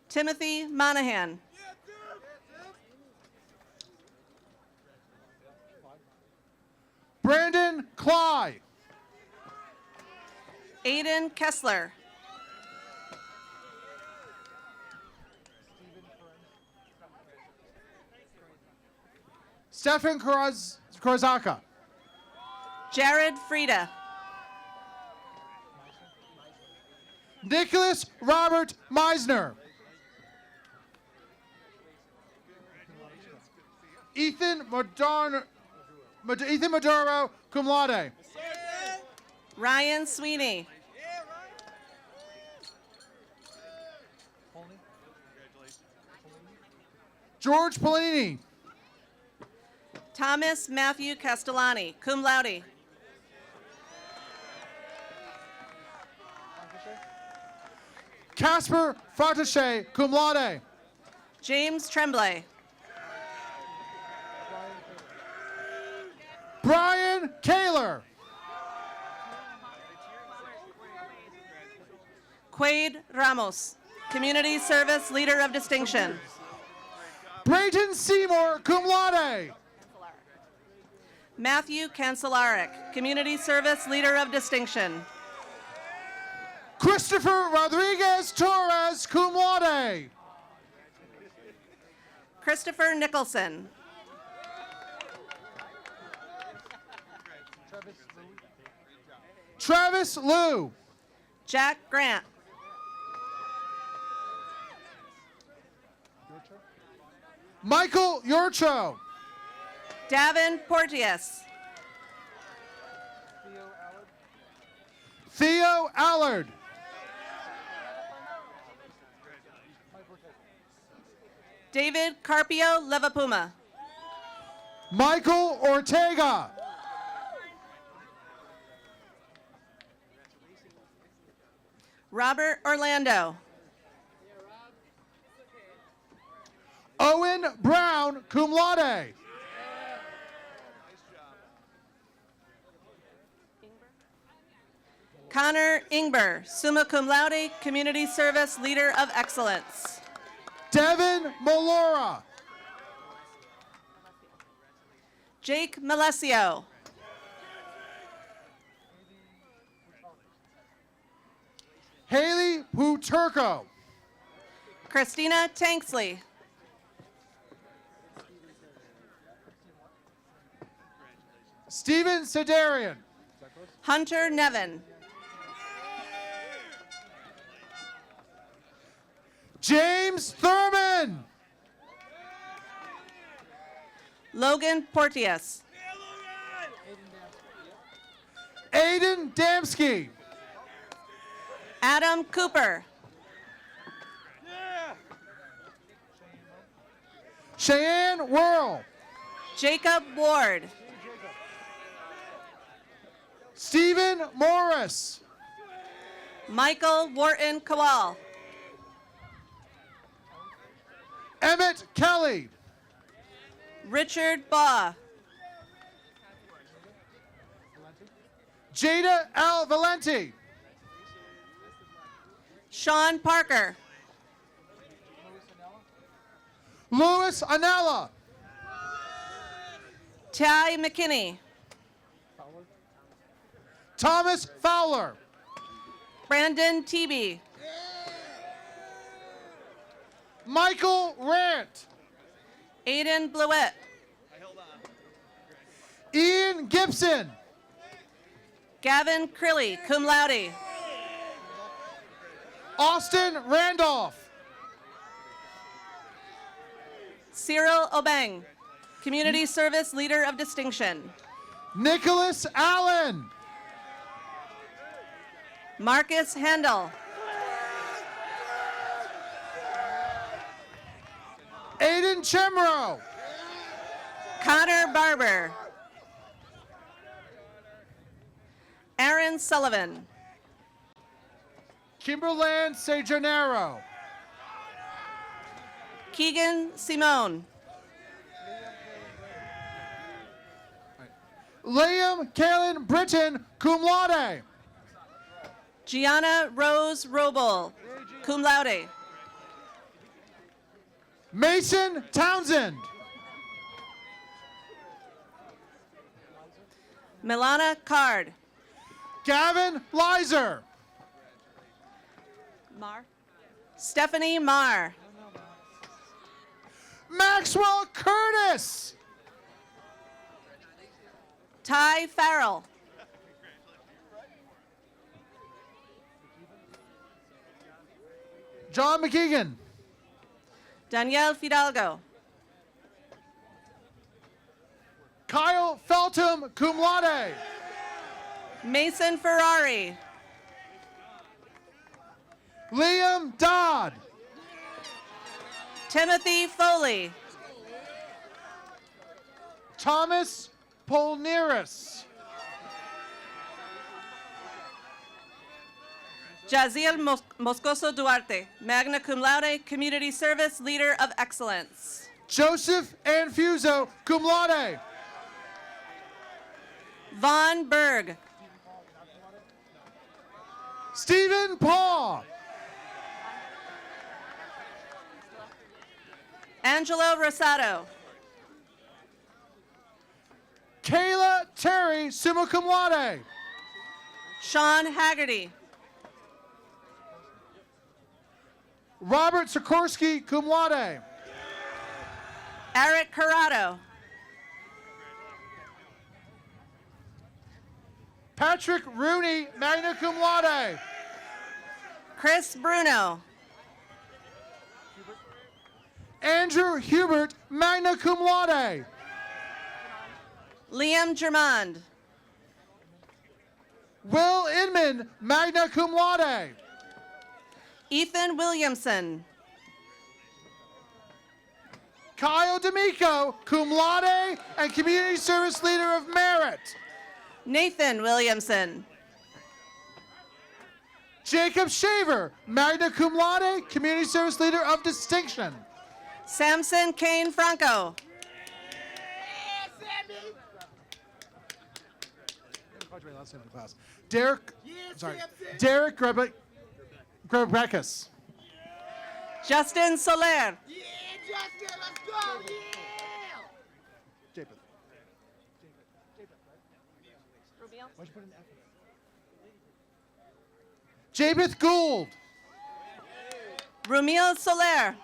Timothy Monahan. Brandon Cly. Aiden Kessler. Stefan Krozaka. Jared Frieda. Nicholas Robert Meisner. Ethan Maduro, cum laude. Ryan Sweeney. George Polini. Thomas Matthew Castellani, cum laude. Casper Fatache, cum laude. James Tremblay. Brian Kaler. Quaid Ramos, Community Service Leader of Distinction. Brayton Seymour, cum laude. Matthew Cancelaric, Community Service Leader of Distinction. Christopher Rodriguez Torres, cum laude. Christopher Nicholson. Travis Liu. Jack Grant. Michael Yurcho. Davin Porteous. Theo Allard. David Carpio Levapuma. Michael Ortega. Robert Orlando. Owen Brown, cum laude. Connor Ingber, summa cum laude, Community Service Leader of Excellence. Devin Malora. Jake Malesio. Haley Puturko. Christina Tanksley. Stephen Sedarian. Hunter Nevin. James Thurman. Logan Porteous. Aiden Damsky. Adam Cooper. Cheyenne Whirl. Jacob Ward. Stephen Morris. Michael Wharton Kowal. Emmett Kelly. Richard Baugh. Jada L. Valenti. Sean Parker. Louis Anella. Ty McKinney. Thomas Fowler. Brandon Tebe. Michael Rant. Aiden Blewett. Ian Gibson. Gavin Crilly, cum laude. Austin Randolph. Cyril Obeng, Community Service Leader of Distinction. Nicholas Allen. Marcus Handel. Aiden Chemro. Connor Barber. Aaron Sullivan. Kimberland Sejanero. Keegan Simone. Liam Kalen Britton, cum laude. Gianna Rose Roble, cum laude. Mason Townsend. Milana Card. Gavin Lizer. Stephanie Marr. Maxwell Curtis. Ty Farrell. John McKeegan. Danielle Fidalgo. Kyle Feltham, cum laude. Mason Ferrari. Liam Dodd. Timothy Foley. Thomas Polneris. Jaziel Moscoso Duarte, magna cum laude, community service, leader of excellence. Joseph Anfuso, cum laude. Vaughn Berg. Stephen Paul. Angelo Rosado. Kayla Terry, summa cum laude. Sean Haggerty. Robert Sikorsky, cum laude. Eric Corrado. Patrick Rooney, magna cum laude. Chris Bruno. Andrew Hubert, magna cum laude. Liam Germond. Will Inman, magna cum laude. Ethan Williamson. Kyle D'Amico, cum laude and Community Service Leader of Merit. Nathan Williamson. Jacob Shaver, magna cum laude, Community Service Leader of Distinction. Samson Kane Franco. Derek Grebekis. Justin Soler. Justin, let's go, Japheth. Why'd you put an F in it? Japheth Gould. Rumil Soler.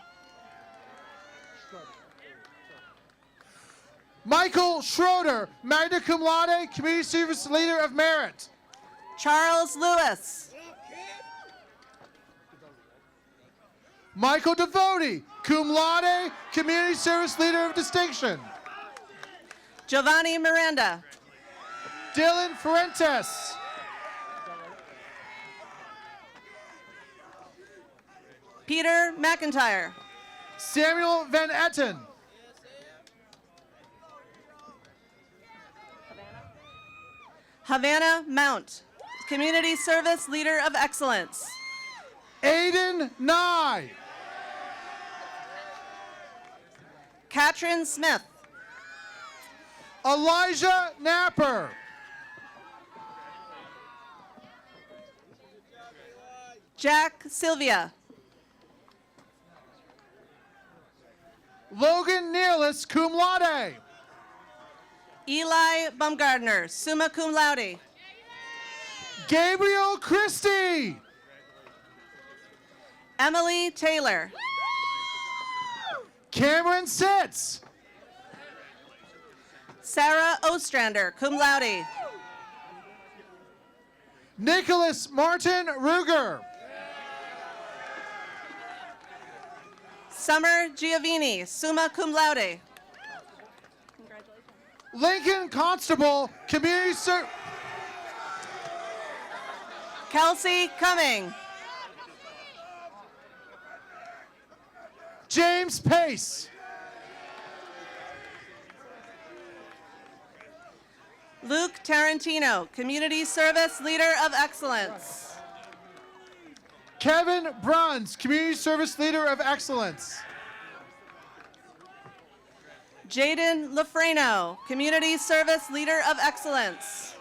Michael Schroeder, magna cum laude, Community Service Leader of Merit. Charles Lewis. Michael Devote, cum laude, Community Service Leader of Distinction. Giovanni Miranda. Dylan Fuentes. Peter McIntyre. Samuel Van Etten. Havana Mount, Community Service Leader of Excellence. Aiden Nye. Katrin Smith. Elijah Napper. Jack Sylvia. Logan Nealis, cum laude. Eli Bumgardner, summa cum laude. Gabriel Christie. Emily Taylor. Cameron Sitz. Sarah Ostrander, cum laude. Nicholas Martin Ruger. Summer Giovini, summa cum laude. Lincoln Constable, Community Service. Kelsey Cumming. James Pace. Luke Tarantino, Community Service Leader of Excellence. Kevin Bruns, Community Service Leader of Excellence. Jaden Lafreno, Community Service Leader of Excellence.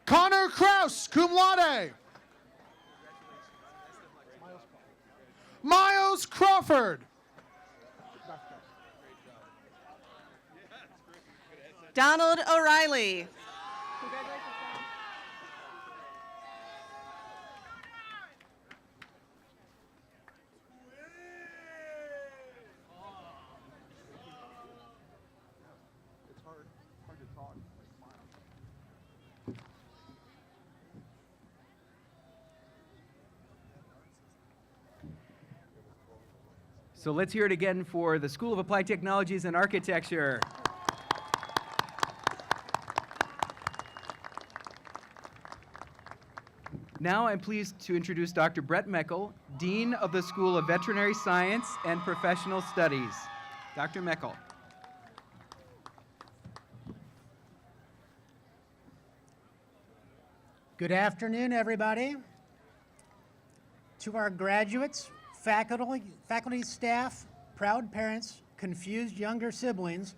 Connor Kraus, cum laude. Miles Crawford. Donald O'Reilly. So let's hear it again for the School of Applied Technologies and Architecture. Now I'm pleased to introduce Dr. Bret Meckel, Dean of the School of Veterinary Science and Professional Studies. Dr. Meckel. Good afternoon, everybody. To our graduates, faculty, staff, proud parents, confused younger siblings,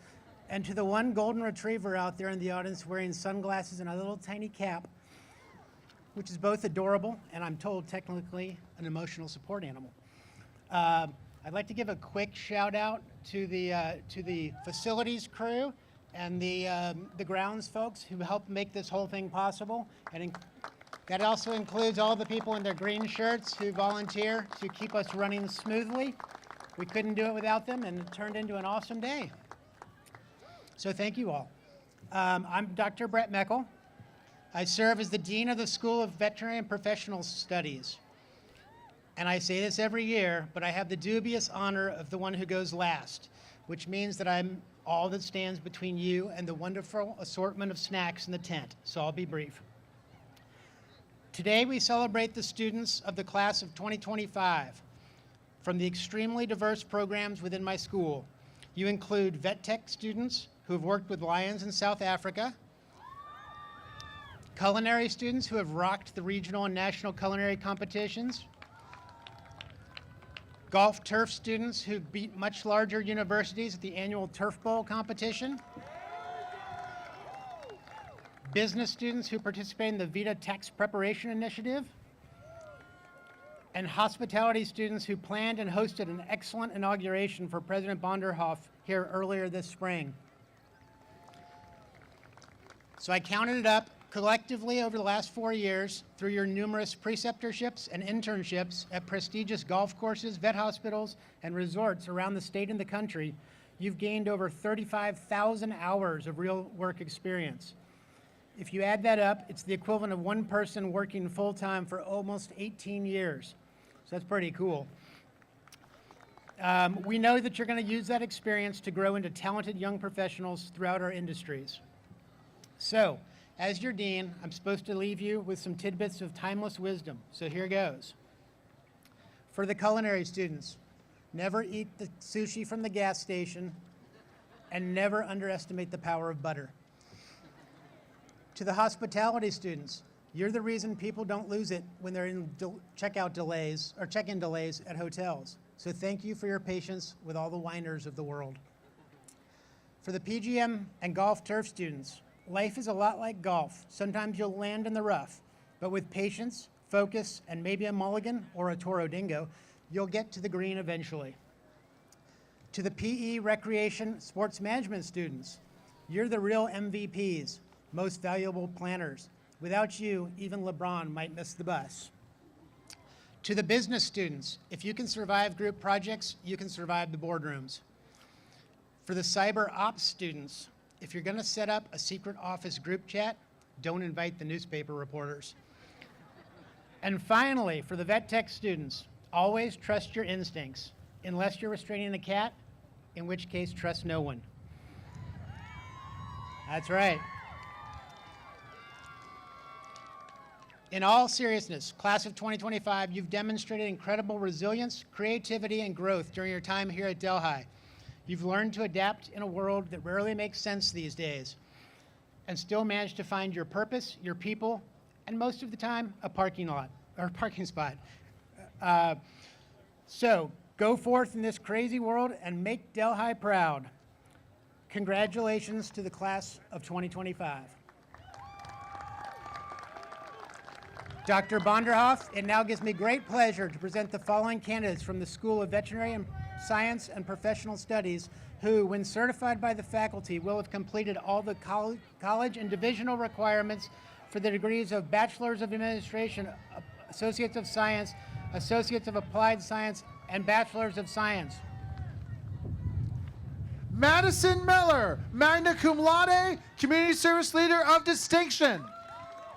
and to the one golden retriever out there in the audience wearing sunglasses and a little tiny cap, which is both adorable and I'm told technically an emotional support animal. I'd like to give a quick shout out to the facilities crew and the grounds folks who helped make this whole thing possible. And that also includes all the people in their green shirts who volunteer to keep us running smoothly. We couldn't do it without them, and it turned into an awesome day. So thank you all. I'm Dr. Bret Meckel. I serve as the Dean of the School of Veterinary and Professional Studies. And I say this every year, but I have the dubious honor of the one who goes last, which means that I'm all that stands between you and the wonderful assortment of snacks in the tent, so I'll be brief. Today we celebrate the students of the class of 2025 from the extremely diverse programs within my school. You include vet tech students who have worked with lions in South Africa, culinary students who have rocked the regional and national culinary competitions, golf turf students who beat much larger universities at the annual Turf Bowl competition, business students who participate in the Vita Tax Preparation Initiative, and hospitality students who planned and hosted an excellent inauguration for President Bonderoff here earlier this spring. So I counted it up collectively over the last 4 years through your numerous preceptorships and internships at prestigious golf courses, vet hospitals, and resorts around the state and the country. You've gained over 35,000 hours of real work experience. If you add that up, it's the equivalent of one person working full-time for almost 18 years. So that's pretty cool. We know that you're going to use that experience to grow into talented young professionals throughout our industries. So, as your dean, I'm supposed to leave you with some tidbits of timeless wisdom. So here goes. For the culinary students, never eat the sushi from the gas station and never underestimate the power of butter. To the hospitality students, you're the reason people don't lose it when they're in checkout delays or check-in delays at hotels. So thank you for your patience with all the whiners of the world. For the PGM and golf turf students, life is a lot like golf. Sometimes you'll land in the rough, but with patience, focus, and maybe a mulligan or a Toro Dingo, you'll get to the green eventually. To the PE, recreation, sports management students, you're the real MVPs, most valuable planners. Without you, even LeBron might miss the bus. To the business students, if you can survive group projects, you can survive the boardrooms. For the cyber ops students, if you're going to set up a secret office group chat, don't invite the newspaper reporters. And finally, for the vet tech students, always trust your instincts, unless you're restraining a cat, in which case trust no one. That's right. In all seriousness, class of 2025, you've demonstrated incredible resilience, creativity, and growth during your time here at Delhi. You've learned to adapt in a world that rarely makes sense these days, and still managed to find your purpose, your people, and most of the time, a parking lot or parking spot. So Go forth in this crazy world and make Delhi proud. Congratulations to the class of 2025. Dr. Bonderoff, it now gives me great pleasure to present the following candidates from the School of Veterinary Science and Professional Studies who, when certified by the faculty, will have completed all the college and divisional requirements for the degrees of Bachelor's of Administration, Associates of Science, Associates of Applied Science, and Bachelor's of Science. Madison Miller, magna cum laude, Community Service Leader of Distinction.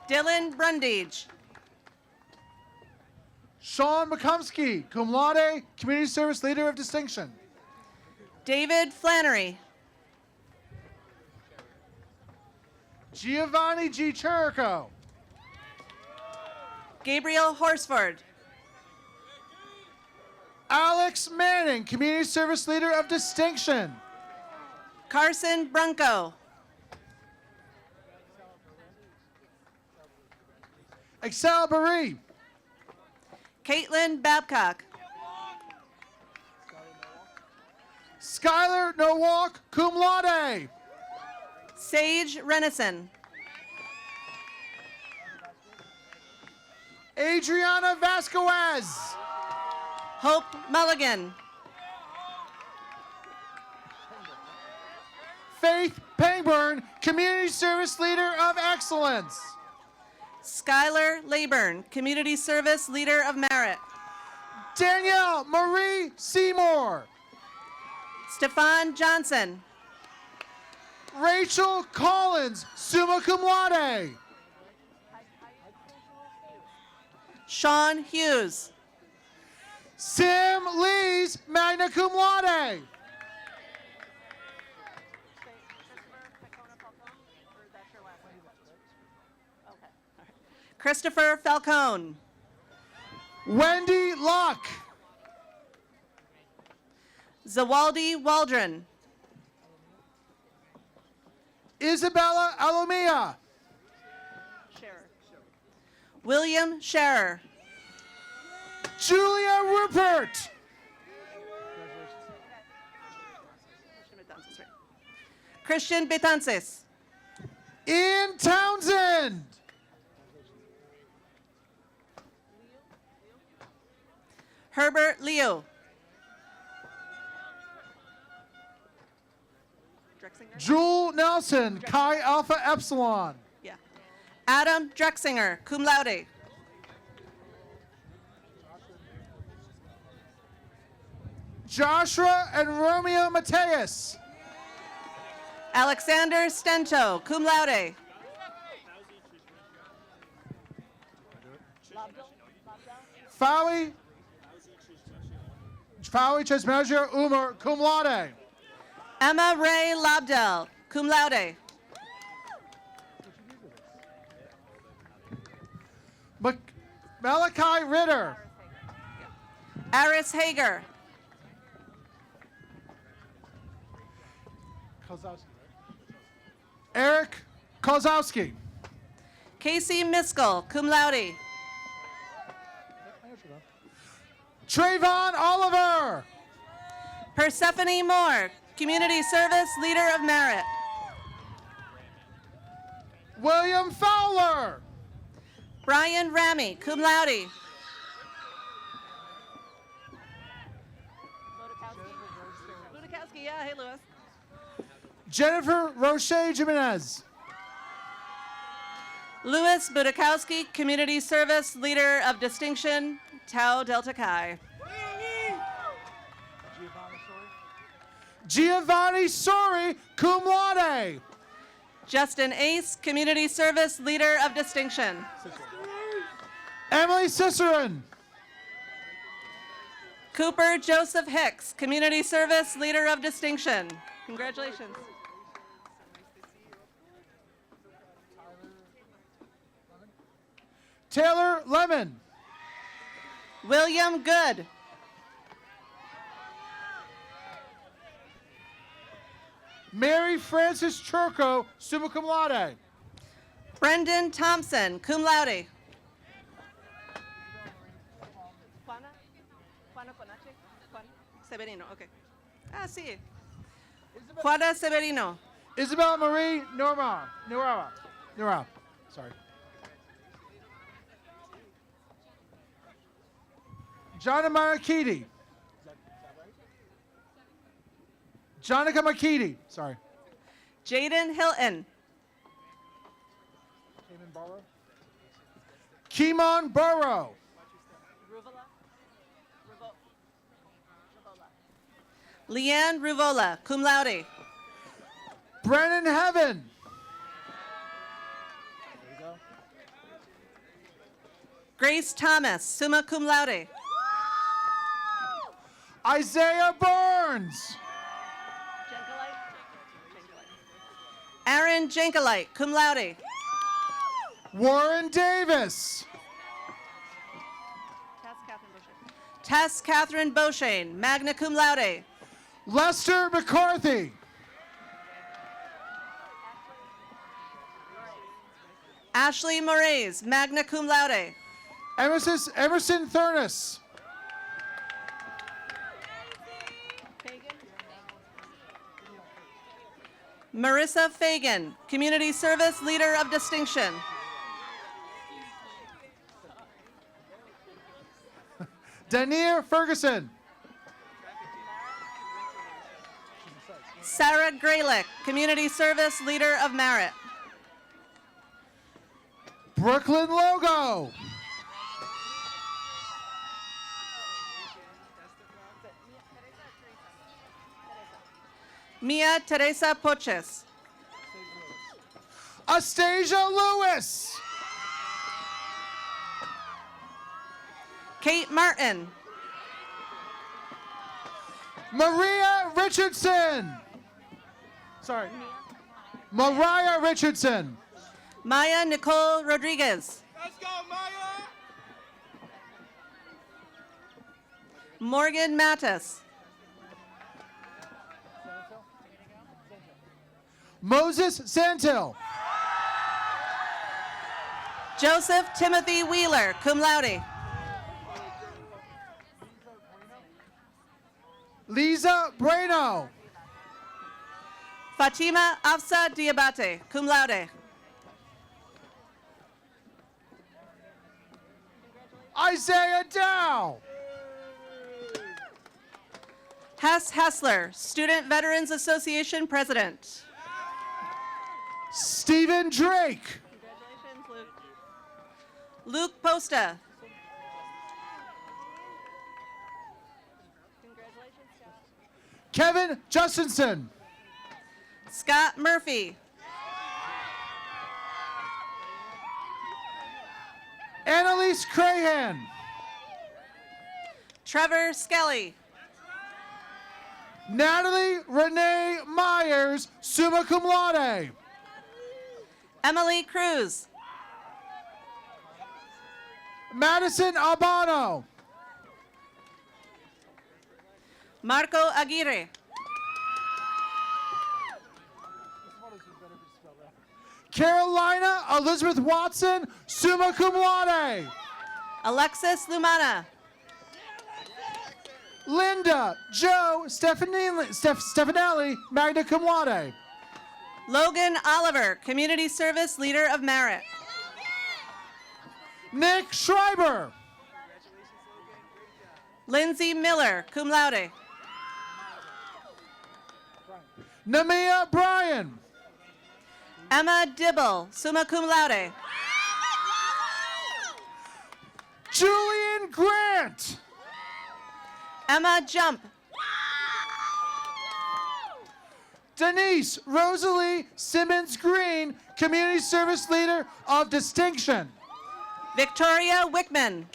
Dylan Brundage. Sean McCumsky, cum laude, Community Service Leader of Distinction. David Flannery. Giovanni G. Chirico. Gabriel Horsford. Alex Manning, Community Service Leader of Distinction. Carson Brunko. Excel Barry. Caitlin Babcock. Skylar Nowalk, cum laude. Sage Renison. Adriana Vasquez. Hope Mulligan. Faith Pangburn, Community Service Leader of Excellence. Skylar Leyburn, Community Service Leader of Merit. Danielle Marie Seymour. Stefan Johnson. Rachel Collins, summa cum laude. Sean Hughes. Sim Lees, magna cum laude. Christopher Falcone. Wendy Luck. Zawaldi Waldron. Isabella Alomia. William Scherer. Julia Rupert. Christian Betances. Ian Townsend. Herbert Leo. Jewel Nelson, Chi Alpha Epsilon. Yeah. Adam Drexinger, cum laude. Joshua and Romeo Mateus. Alexander Stento, cum laude. Fawi Chesmeja Umar, cum laude. Emma Ray Lobdell, cum laude. Malachi Ritter. Aris Hager. Eric Kozowski. Casey Miskell, cum laude. Trayvon Oliver. Persephone Moore, Community Service Leader of Merit. William Fowler. Brian Ramy, cum laude. Budakowski, yeah, hey Lewis. Jennifer Roche Jimenez. Louis Budakowski, Community Service Leader of Distinction, Tau Delta Chi. Giovanni Sori, cum laude. Justin Ace, Community Service Leader of Distinction. Emily Cicerin. Cooper Joseph Hicks, Community Service Leader of Distinction. Congratulations. Taylor Lemon. William Good. Mary Frances Churko, summa cum laude. Brendan Thompson, cum laude. Severino, okay. Ah, sí. Juana Severino. Isabel Marie Norma. Sorry. Johnna Marakiti. Jonica Makiti. Sorry. Jaden Hilton. Kimon Burrow. Leanne Ruvola, cum laude. Brennan Heaven. Grace Thomas, summa cum laude. Isaiah Burns. Aaron Jenkelite, cum laude. Warren Davis. Tess Catherine Beauchesne, magna cum laude. Lester McCarthy. Ashley Moraes, magna cum laude. Emerson Thurnis. Marissa Fagan, Community Service Leader of Distinction. Danier Ferguson. Sarah Graylick, Community Service Leader of Merit. Brooklyn Logo. Mia Teresa Poches. Astasia Lewis. Kate Martin. Maria Richardson. Sorry. Mariah Richardson. Maya Nicole Rodriguez. Let's go, Maya! Morgan Mattis. Moses Santil. Joseph Timothy Wheeler, cum laude. Lisa Brano. Fatima Afsa Diabate, cum laude. Isaiah Dow. Hess Hessler, Student Veterans Association President. Stephen Drake. Luke Posta. Kevin Justinson. Scott Murphy. Annalise Crahan. Trevor Skelly. Natalie Renee Myers, summa cum laude. Emily Cruz. Madison Albano. Marco Aguirre. Carolina Elizabeth Watson, summa cum laude. Alexis Lumana. Linda Joe Stefanelli, magna cum laude. Logan Oliver, Community Service Leader of Merit. Nick Schreiber. Lindsay Miller, cum laude. Namia Bryan. Emma Dibble, summa cum laude. Julian Grant. Emma Jump. Denise Rosalie Simmons Green, Community Service Leader of Distinction. Victoria Wickman.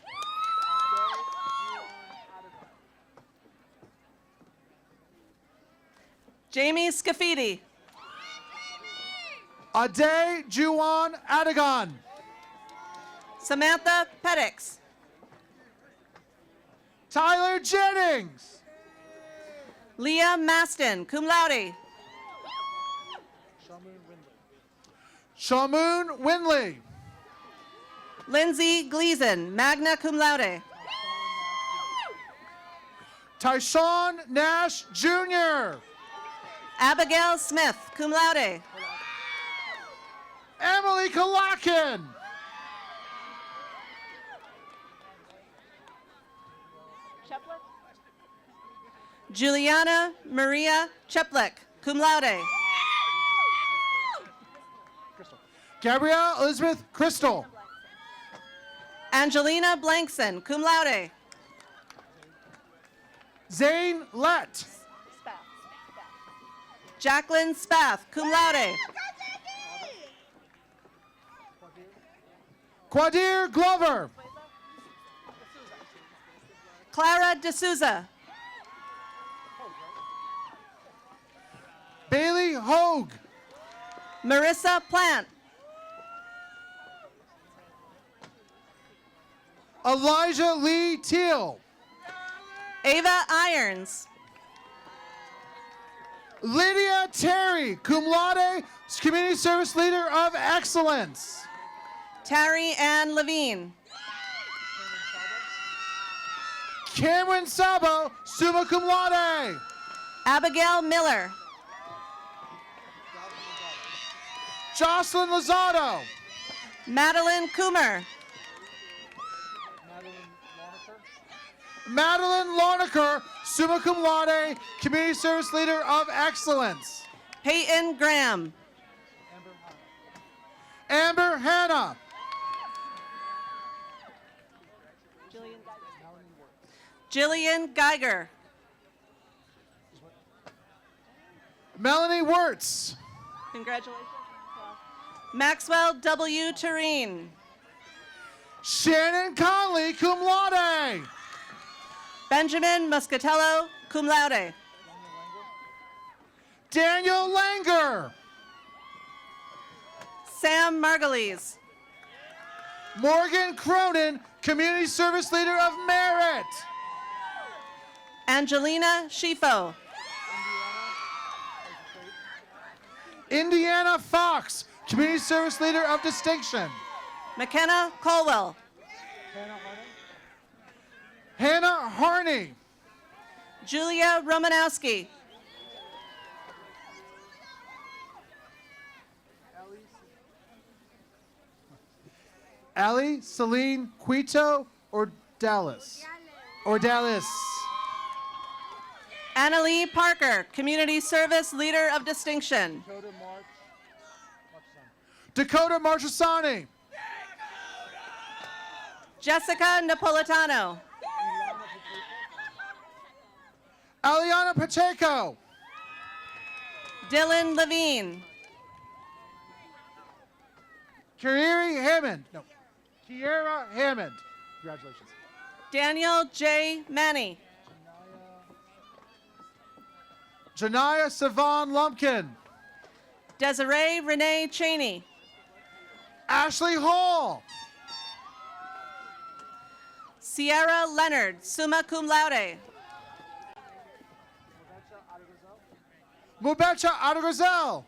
Jamie Scafidi. Ade Juwan Adagon. Samantha Pettix. Tyler Jennings. Leah Maston, cum laude. Shamoon Winley. Lindsay Gleason, magna cum laude. Tyshawn Nash Jr. Abigail Smith, cum laude. Emily Kalakin. Juliana Maria Cheplick, cum laude. Gabrielle Elizabeth Crystal. Angelina Blankson, cum laude. Zane Lett. Jacqueline Spath, cum laude. Quadir Glover. Clara D'Souza. Bailey Hogue. Marissa Plant. Elijah Lee Teal. Ava Irons. Lydia Terry, cum laude, Community Service Leader of Excellence. Tari Ann Levine. Cameron Sabo, summa cum laude. Abigail Miller. Jocelyn Lozado. Madeline Coomer. Madeline Larnaker, summa cum laude, Community Service Leader of Excellence. Peyton Graham. Amber Hanna. Jillian Geiger. Melanie Wirtz. Congratulations. Maxwell W. Tureen. Shannon Conley, cum laude. Benjamin Muscatello, cum laude. Daniel Langer. Sam Margulies. Morgan Cronin, Community Service Leader of Merit. Angelina Schifo. Indiana Fox, Community Service Leader of Distinction. McKenna Colwell. Hannah Harney. Julia Romanowski. Ali Celine Quito or Dallas? Or Dallas. Annalee Parker, Community Service Leader of Distinction. Dakota Marchesani. Jessica Napolitano. Aliana Pacheco. Dylan Levine. Kiera Hammond. No. Kiera Hammond. Congratulations. Daniel J. Manny. Janaya Savon Lumpkin. Desiree Renee Cheney. Ashley Hall. Sierra Leonard, summa cum laude. Mubecha Adagazel.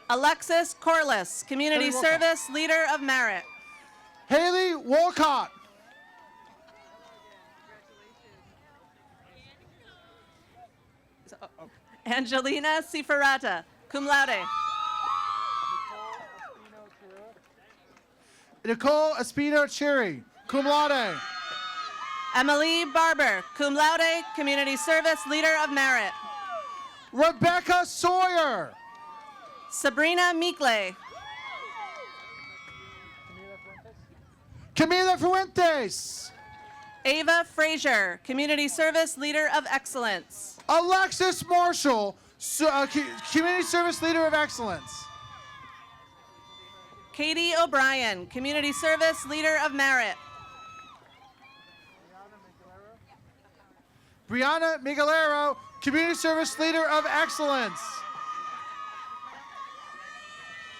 Alexis Corliss, Community Haley Service Leader of Merit. Haley Walcott. Angelina Ciferrata, cum laude. Nicole Espino Cherry, cum laude. Emily Barber, cum laude, Community Service Leader of Merit. Rebecca Sawyer. Sabrina Meekley. Camila Fuentes. Ava Frazier, Community Service Leader of Excellence. Alexis Marshall, Community Service Leader of Excellence. Katie O'Brien, Community Service Leader of Merit. Brianna Miguelero, Community Service Leader of Excellence.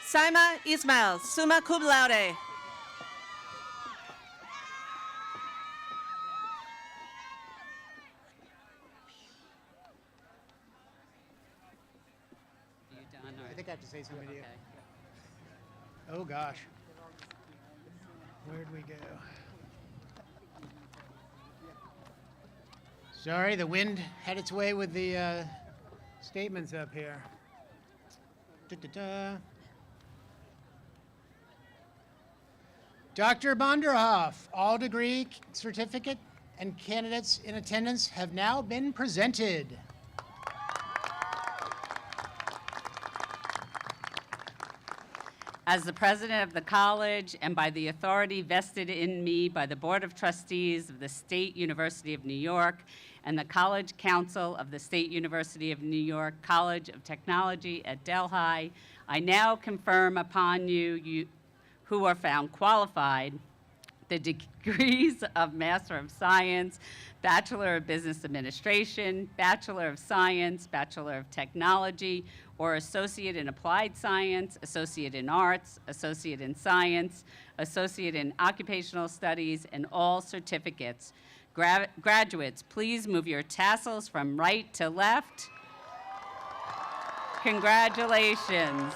Saima Ismail, summa cum laude. I think I have to say something to you. Oh gosh. Where'd we go? Sorry, the wind had its way with the statements up here. Da-da-da. Dr. Bonderoff, all degree certificate and candidates in attendance have now been presented. As the president of the college and by the authority vested in me by the Board of Trustees of the State University of New York and the College Council of the State University of New York College of Technology at Delhi, I now confirm upon you who are found qualified the degrees of Master of Science, Bachelor of Business Administration, Bachelor of Science, Bachelor of Technology, or Associate in Applied Science, Associate in Arts, Associate in Science, Associate in Occupational Studies, and all certificates. Graduates, please move your tassels from right to left. Congratulations.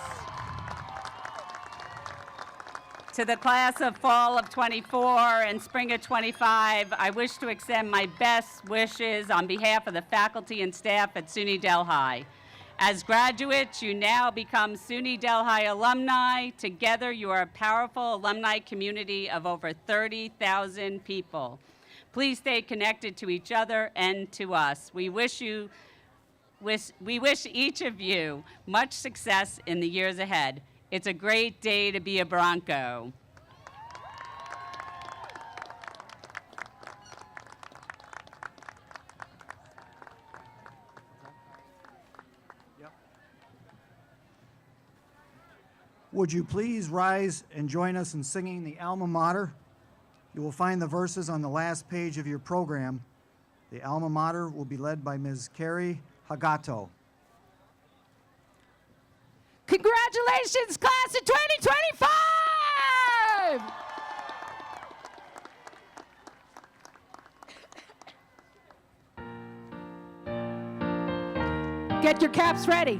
To the class of fall of 24 and spring of 25, I wish to extend my best wishes on behalf of the faculty and staff at SUNY Delhi. As graduates, you now become SUNY Delhi alumni. Together, you are a powerful alumni community of over 30,000 people. Please stay connected to each other and to us. We wish each of you much success in the years ahead. It's a great day to be a Bronco. Would you please rise and join us in singing the Alma Mater? You will find the verses on the last page of your program. The Alma Mater will be led by Ms. Kari Haugeto. Congratulations, class of 2025! Get your caps ready.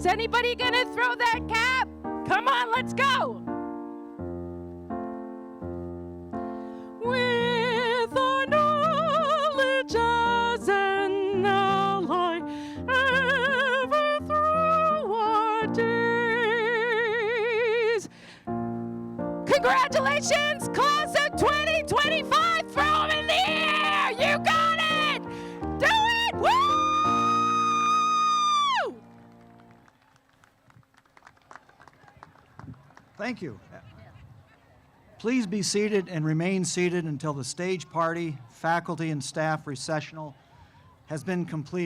Anybody gonna throw that cap? Come on, let's go. With our knowledge as an ally ever through our days. Congratulations, class of 2025, throw them in the air. You got it. Do it. Woo! Thank you. Please be seated and remain seated until the stage party, faculty, and staff recessional has been completed.